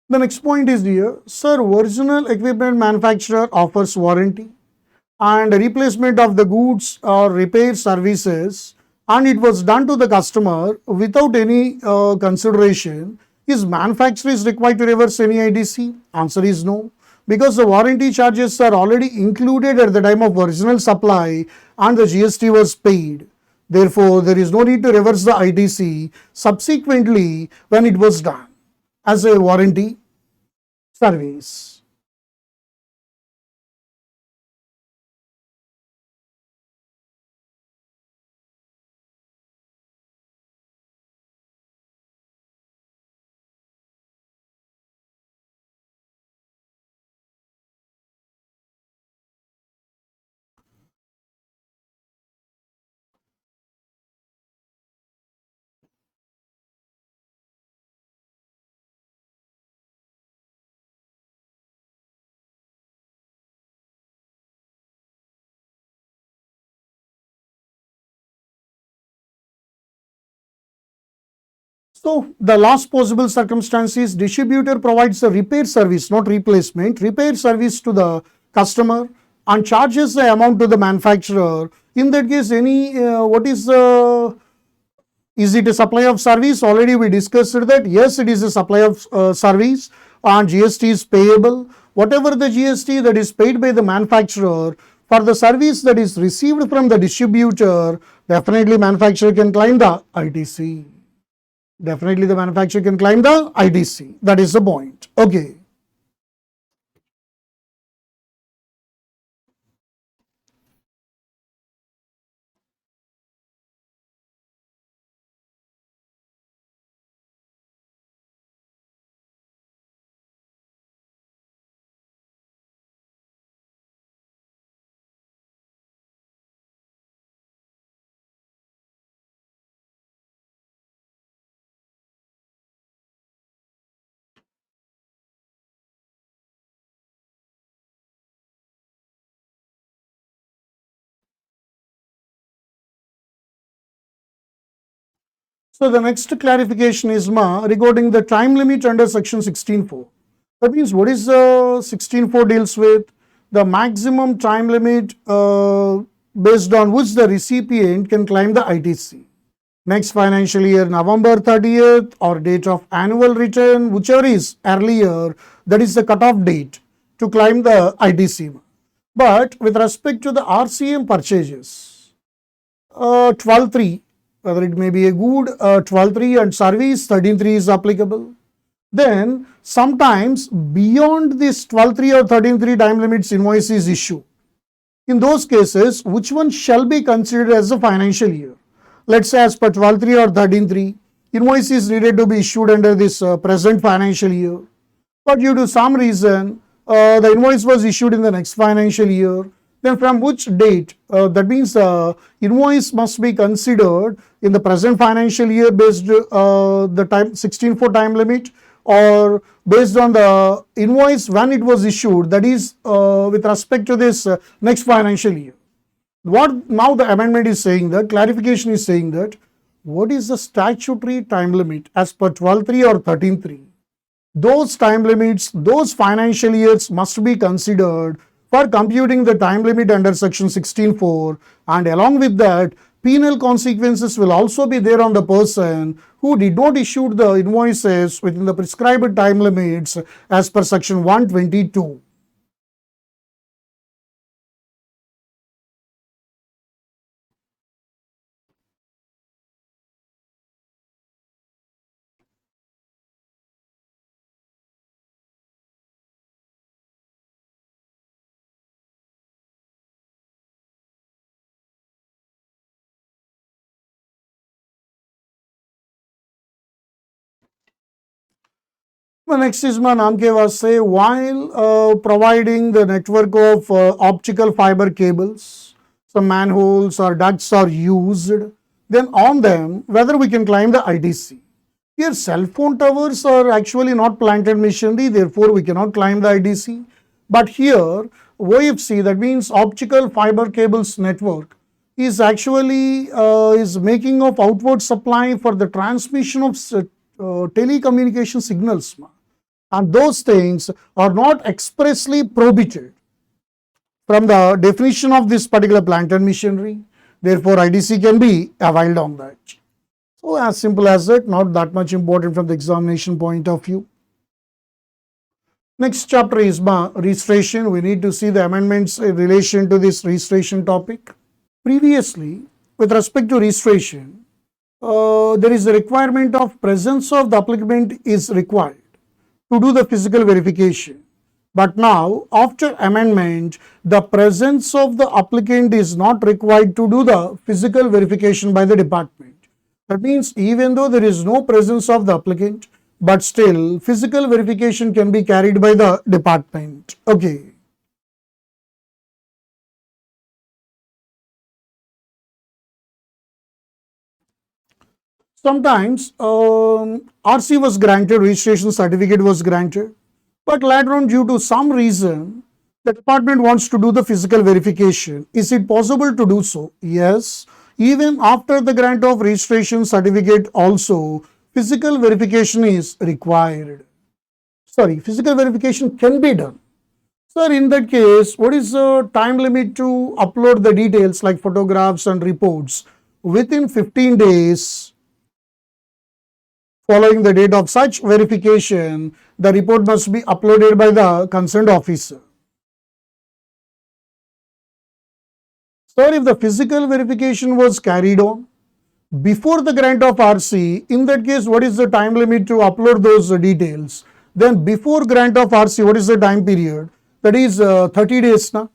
[SPEAKER 1] The next point is here, sir, original equipment manufacturer offers warranty and replacement of the goods or repair services, and it was done to the customer without any consideration. Is manufacturer is required to reverse any IDC? Answer is no, because the warranty charges are already included at the time of original supply and the GST was paid. Therefore, there is no need to reverse the IDC subsequently when it was done as a warranty service. So, the last possible circumstance is distributor provides a repair service, not replacement, repair service to the customer and charges the amount to the manufacturer. In that case, any what is it a supply of service? Already we discussed that. Yes, it is a supply of service and GST is payable. Whatever the GST that is paid by the manufacturer for the service that is received from the distributor, definitely manufacturer can claim the ITC. Definitely the manufacturer can claim the IDC. That is the point. Okay. So the next clarification is regarding the time limit under section 16.4. That means what is 16.4 deals with? The maximum time limit based on which the recipient can claim the ITC. Next financial year, November 30th or date of annual return, whichever is earlier, that is the cutoff date to claim the ITC. But with respect to the RCM purchases, 12.3, whether it may be a good 12.3 and service 13.3 is applicable. Then sometimes beyond this 12.3 or 13.3 time limits invoice is issued. In those cases, which one shall be considered as a financial year? Let's say as per 12.3 or 13.3, invoice is needed to be issued under this present financial year. But due to some reason, the invoice was issued in the next financial year. Then from which date? That means invoice must be considered in the present financial year based the time 16.4 time limit, or based on the invoice when it was issued, that is with respect to this next financial year. What now the amendment is saying, that clarification is saying that what is the statutory time limit as per 12.3 or 13.3? Those time limits, those financial years must be considered for computing the time limit under section 16.4, and along with that, penal consequences will also be there on the person who did not issue the invoices within the prescribed time limits as per section 122. The next is my naam ke vaste, while providing the network of optical fiber cables, some manholes or ducts are used, then on them whether we can claim the ITC. Here cell phone towers are actually not planted machinery, therefore we cannot claim the ITC. But here OFC, that means optical fiber cables network, is actually is making of outward supply for the transmission of telecommunication signals. and those things are not expressly prohibited from the definition of this particular plant and machinery. Therefore, IDC can be availed on that. So as simple as that, not that much important from the examination point of view. Next chapter is registration. We need to see the amendments in relation to this registration topic. Previously, with respect to registration, there is a requirement of presence of the applicant is required to do the physical verification. But now, after amendment, the presence of the applicant is not required to do the physical verification by the department. That means even though there is no presence of the applicant, but still physical verification can be carried by the department. Okay. Sometimes RC was granted, registration certificate was granted, but later on due to some reason, the department wants to do the physical verification. Is it possible to do so? Yes. Even after the grant of registration certificate also, physical verification is required. Sorry, physical verification can be done. Sir, in that case, what is the time limit to upload the details like photographs and reports? Within 15 days, following the date of such verification, the report must be uploaded by the concerned officer. Sir, if the physical verification was carried on before the grant of RC, in that case, what is the time limit to upload those details? Then before grant of RC, what is the time period? That is 30 days now.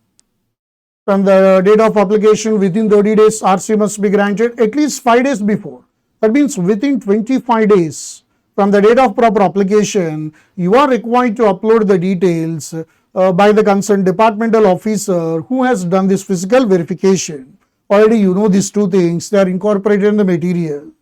[SPEAKER 1] From the date of application, within 30 days, RC must be granted at least 5 days before. That means within 25 days from the date of proper application, you are required to upload the details by the concerned departmental officer who has done this physical verification. Already you know these two things, they are incorporated in the material.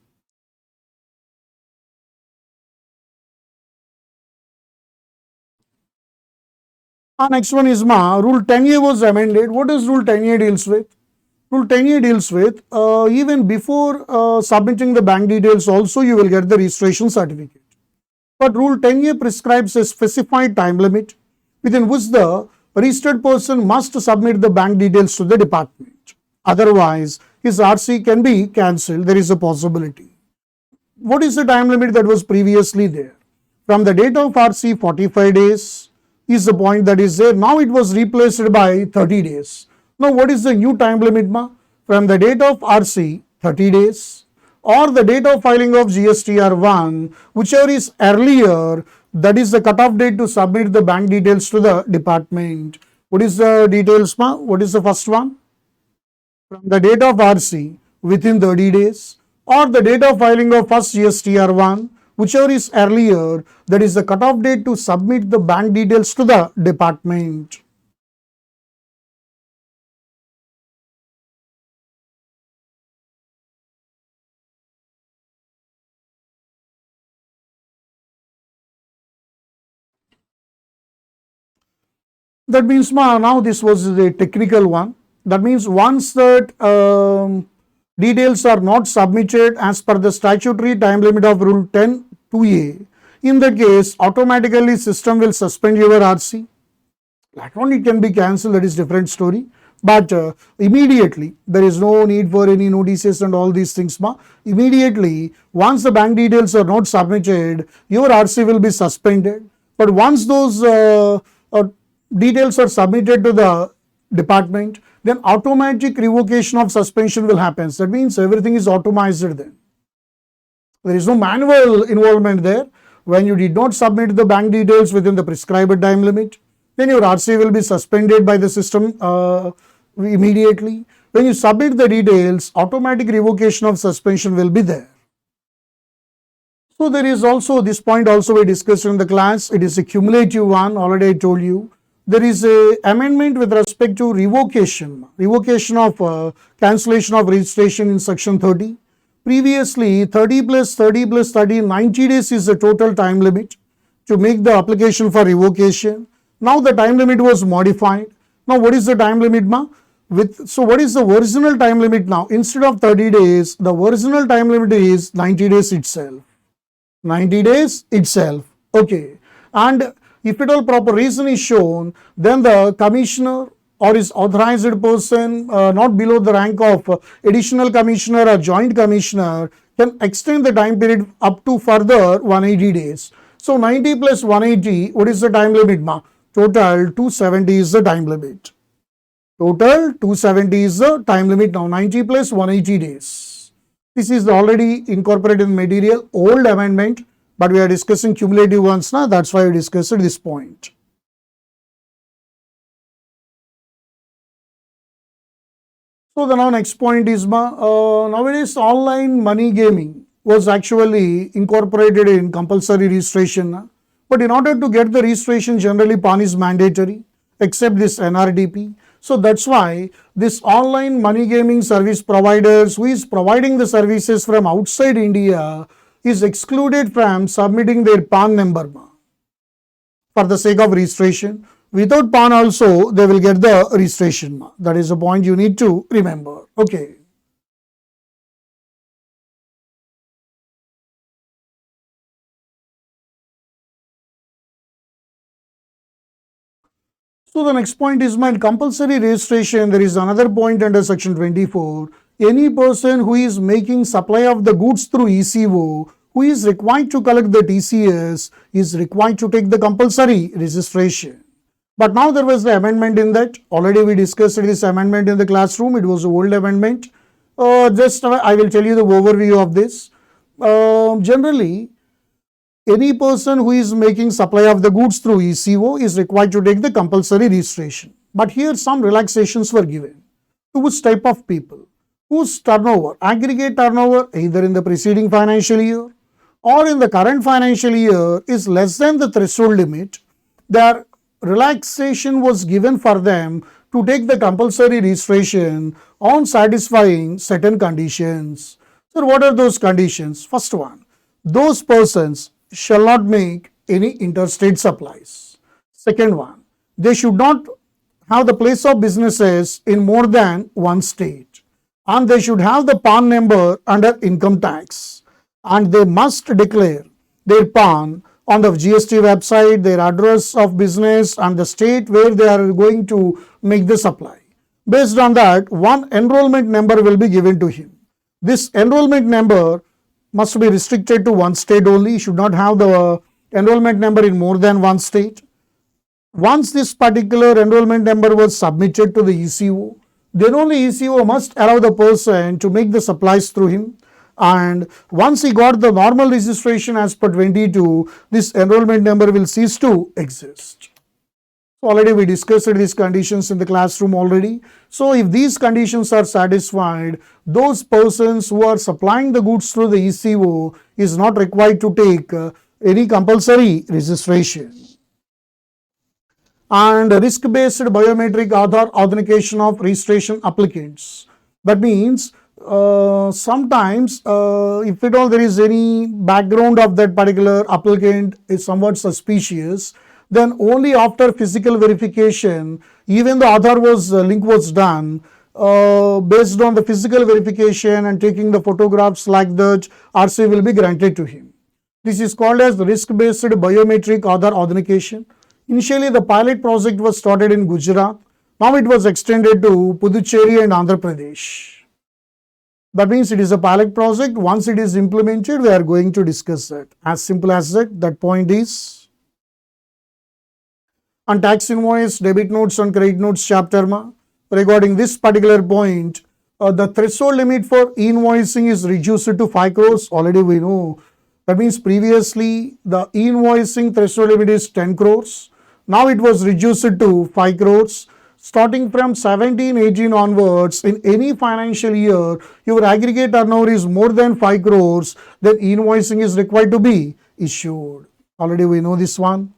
[SPEAKER 1] Next one is Rule 10A was amended. What does Rule 10A deals with? Rule 10A deals with even before submitting the bank details also you will get the registration certificate. But Rule 10A prescribes a specified time limit within which the registered person must submit the bank details to the department. Otherwise, his RC can be cancelled. There is a possibility. What is the time limit that was previously there? From the date of RC, 45 days is the point that is there. Now it was replaced by 30 days. Now what is the new time limit? From the date of RC, 30 days or the date of filing of GSTR1, whichever is earlier, that is the cutoff date to submit the bank details to the department. What is the details? What is the first one? From the date of RC within 30 days or the date of filing of first GSTR1, whichever is earlier, that is the cutoff date to submit the bank details to the department. That means now this was a technical one. That means once that details are not submitted as per the statutory time limit of Rule 10 2A, in that case automatically system will suspend your RC. Later on it can be cancelled, that is different story. But immediately there is no need for any notices and all these things. Immediately once the bank details are not submitted, your RC will be suspended. But once those details are submitted to the department, then automatic revocation of suspension will happen. That means everything is automized then. There is no manual involvement there. When you did not submit the bank details within the prescribed time limit, then your RC will be suspended by the system immediately. When you submit the details, automatic revocation of suspension will be there. So there is also this point also we discussed in the class. It is a cumulative one, already I told you. There is a amendment with respect to revocation of cancellation of registration in section 30. Previously 30 plus 30 plus 30, 90 days is the total time limit to make the application for revocation. Now the time limit was modified. Now what is the time limit? So what is the original time limit now? Instead of 30 days, the original time limit is 90 days itself. 90 days itself. Okay. and if at all proper reason is shown, then the commissioner or his authorized person not below the rank of additional commissioner or joint commissioner can extend the time period up to further 180 days. So 90 plus 180, what is the time limit, ma? Total 270 is the time limit. Total 270 is the time limit now, 90 plus 180 days. This is already incorporated in material, old amendment, but we are discussing cumulative ones now, that's why we discussed this point. So the now next point is, nowadays online money gaming was actually incorporated in compulsory registration. But in order to get the registration, generally PAN is mandatory, except this NRDP. So that's why this online money gaming service providers who is providing the services from outside India is excluded from submitting their PAN number for the sake of registration. Without PAN also, they will get the registration. That is a point you need to remember. Okay. So the next point is my compulsory registration. There is another point under section 24. Any person who is making supply of the goods through ECO, who is required to collect the TCS, is required to take the compulsory registration. But now there was the amendment in that. Already we discussed this amendment in the classroom. It was an old amendment. Just I will tell you the overview of this. Generally, any person who is making supply of the goods through ECO is required to take the compulsory registration. But here some relaxations were given. To which type of people? Whose turnover, aggregate turnover, either in the preceding financial year or in the current financial year is less than the threshold limit, their relaxation was given for them to take the compulsory registration on satisfying certain conditions. So what are those conditions? First one, those persons shall not make any interstate supplies. Second one, they should not have the place of businesses in more than one state, and they should have the PAN number under income tax, and they must declare their PAN on the GST website, their address of business and the state where they are going to make the supply. Based on that, one enrollment number will be given to him. This enrollment number must be restricted to one state only, should not have the enrollment number in more than one state. Once this particular enrollment number was submitted to the ECO, then only ECO must allow the person to make the supplies through him. And once he got the normal registration as per 22, this enrollment number will cease to exist. Already we discussed these conditions in the classroom already. So if these conditions are satisfied, those persons who are supplying the goods through the ECO is not required to take any compulsory registration. And risk-based biometric Aadhaar authentication of registration applicants. That means sometimes if at all there is any background of that particular applicant is somewhat suspicious, then only after physical verification, even the Aadhaar link was done, based on the physical verification and taking the photographs like that, RC will be granted to him. This is called as risk-based biometric Aadhaar authentication. Initially, the pilot project was started in Gujarat. Now it was extended to Puducherry and Andhra Pradesh. That means it is a pilot project. Once it is implemented, we are going to discuss that. As simple as that, that point is. On tax invoice, debit notes and credit notes chapter, regarding this particular point, the threshold limit for invoicing is reduced to 5 crores. Already we know. That means previously the invoicing threshold limit is 10 crores. Now it was reduced to 5 crores. Starting from 17-18 onwards, in any financial year, your aggregate turnover is more than 5 crores, then invoicing is required to be issued. Already we know this one.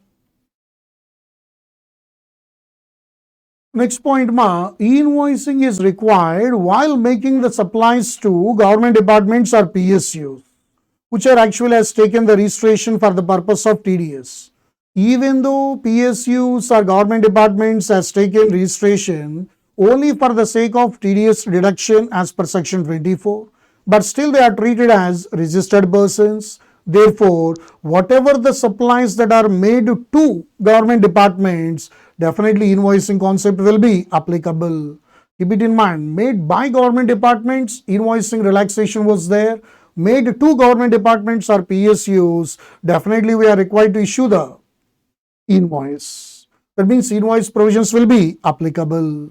[SPEAKER 1] Next point, invoicing is required while making the supplies to government departments or PSUs, which are actually has taken the registration for the purpose of TDS. Even though PSUs or government departments has taken registration only for the sake of TDS deduction as per section 24, but still they are treated as registered persons. Therefore, whatever the supplies that are made to government departments, definitely invoicing concept will be applicable. Keep it in mind, made by government departments, invoicing relaxation was there. Made to government departments or PSUs, definitely we are required to issue the invoice. That means invoice provisions will be applicable.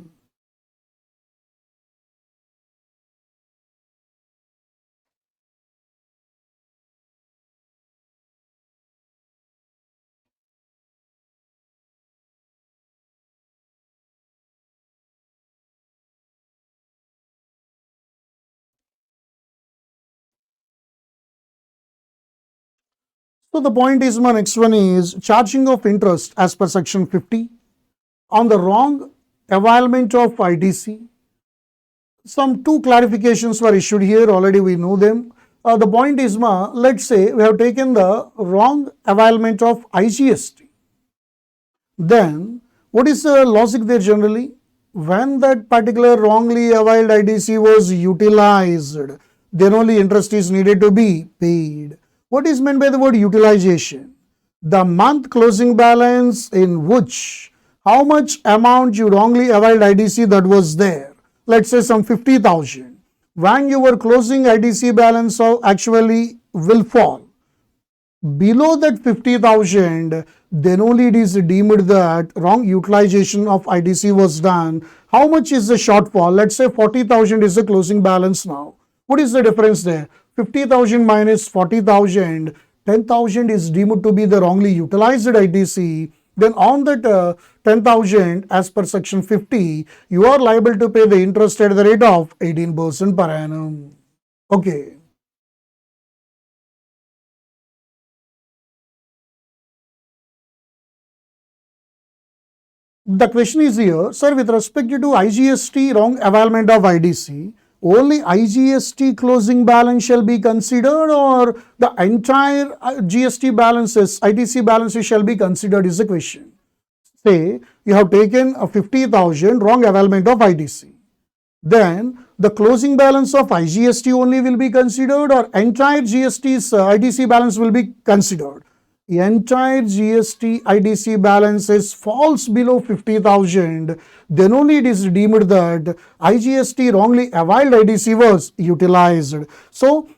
[SPEAKER 1] So the point is, my next one is charging of interest as per section 50 on the wrong availment of ITC. Some two clarifications were issued here, already we know them. The point is, let's say we have taken the wrong availment of IGST. Then what is the logic there generally? When that particular wrongly availed ITC was utilized, then only interest is needed to be paid. What is meant by the word utilization? The month closing balance in which how much amount you wrongly availed ITC that was there. Let's say some 50,000. When your closing ITC balance actually will fall below that 50,000, then only it is deemed that wrong utilization of ITC was done. How much is the shortfall? Let's say 40,000 is the closing balance now. What is the difference there? 50,000 minus 40,000, 10,000 is deemed to be the wrongly utilized ITC. Then on that 10,000 as per section 50, you are liable to pay the interest at the rate of 18% per annum. Okay. The question is here, sir, with respect to IGST wrong availment of ITC, only IGST closing balance shall be considered or the entire GST balances, ITC balances shall be considered is the question. Say you have taken a 50,000 wrong availment of ITC. Then the closing balance of IGST only will be considered or entire GST's ITC balance will be considered. The entire GST ITC balances falls below 50,000, then only it is deemed that IGST wrongly availed ITC was utilized. So,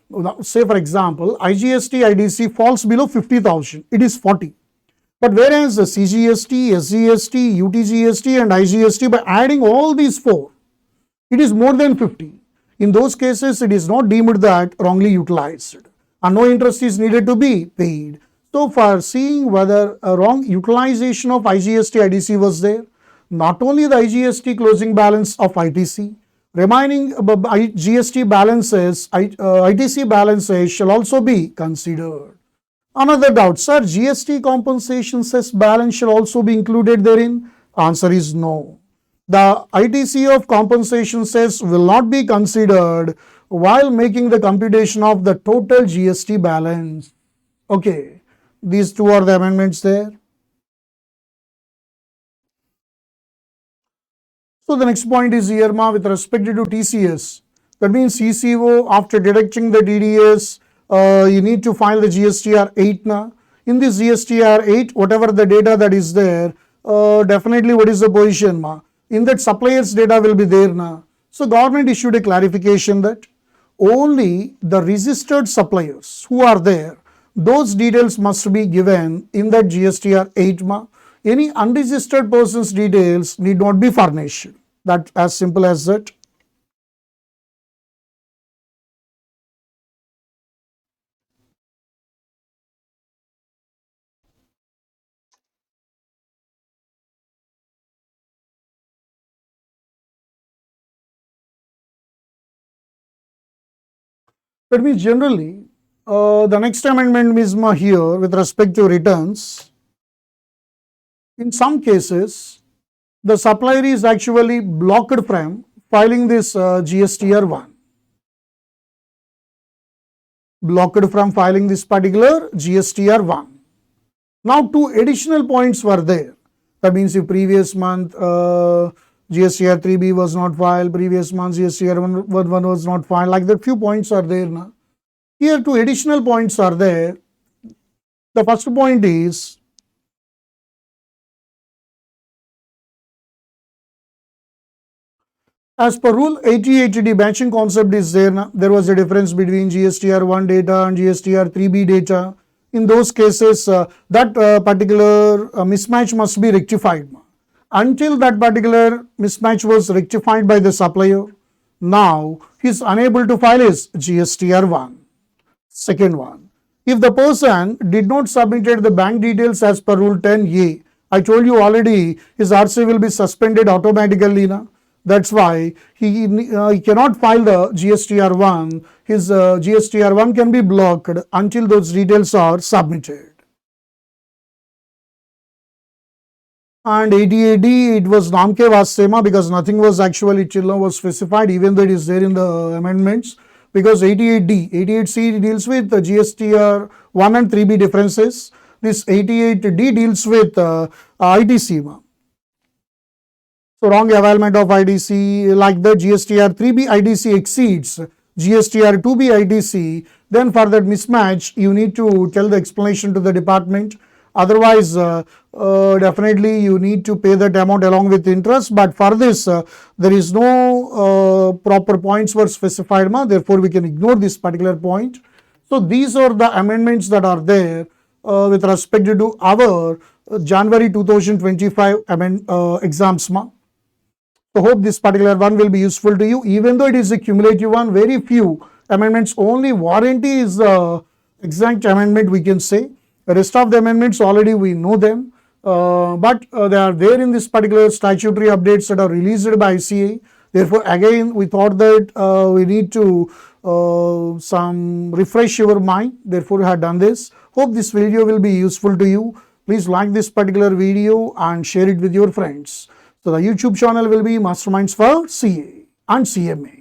[SPEAKER 1] say for example, IGST ITC falls below 50,000, it is 40. But whereas the CGST, SGST, UTGST and IGST, by adding all these four, it is more than 50. In those cases, it is not deemed that wrongly utilized and no interest is needed to be paid. So for seeing whether a wrong utilization of IGST ITC was there, not only the IGST closing balance of ITC, remaining GST balances, ITC balances shall also be considered. Another doubt, sir, GST compensation cess balance shall also be included therein? Answer is no. The ITC of compensation cess will not be considered while making the computation of the total GST balance. Okay. These two are the amendments there. So the next point is here with respect to TCS. That means CCO, after deducting the TDS, you need to file the GSTR 8 na. In this GSTR 8, whatever the data that is there, definitely what is the position ma? In that suppliers data will be there na. So government issued a clarification that only the registered suppliers who are there, those details must be given in that GSTR 8 ma. Any unregistered person's details need not be furnished. That's as simple as that. That means generally, the next amendment is here with respect to returns. In some cases, the supplier is actually blocked from filing this GSTR 1. Blocked from filing this particular GSTR 1. Now, two additional points were there. That means if previous month GSTR 3B was not filed, previous month GSTR 1 was not filed, like that few points are there now. Here two additional points are there. The first point is as per rule 8080D batching concept is there. There was a difference between GSTR1 data and GSTR3B data. In those cases, that particular mismatch must be rectified. Until that particular mismatch was rectified by the supplier, now he is unable to file his GSTR1. Second one, if the person did not submit the bank details as per rule 10A, I told you already his RC will be suspended automatically. That's why he cannot file the GSTR1. His GSTR1 can be blocked until those details are submitted. And 88D, it was Namke Vastema because nothing was actually till now was specified, even though it is there in the amendments. Because 88C deals with the GSTR 1 and 3B differences. This 88D deals with ITC. So wrong availment of IDC, like the GSTR 3B IDC exceeds GSTR 2B IDC, then for that mismatch you need to tell the explanation to the department. Otherwise, definitely you need to pay that amount along with interest. But for this, there is no proper points were specified. Therefore, we can ignore this particular point. So these are the amendments that are there with respect to our January 2025 exams. So hope this particular one will be useful to you. Even though it is a cumulative one, very few amendments. Only warranty is the exact amendment we can say. The rest of the amendments already we know them, but they are there in this particular statutory updates that are released by ICAI. Therefore, again we thought that we need to some refresh your mind. Therefore, we have done this. Hope this video will be useful to you. Please like this particular video and share it with your friends. So the YouTube channel will be Masterminds for CA and CMA.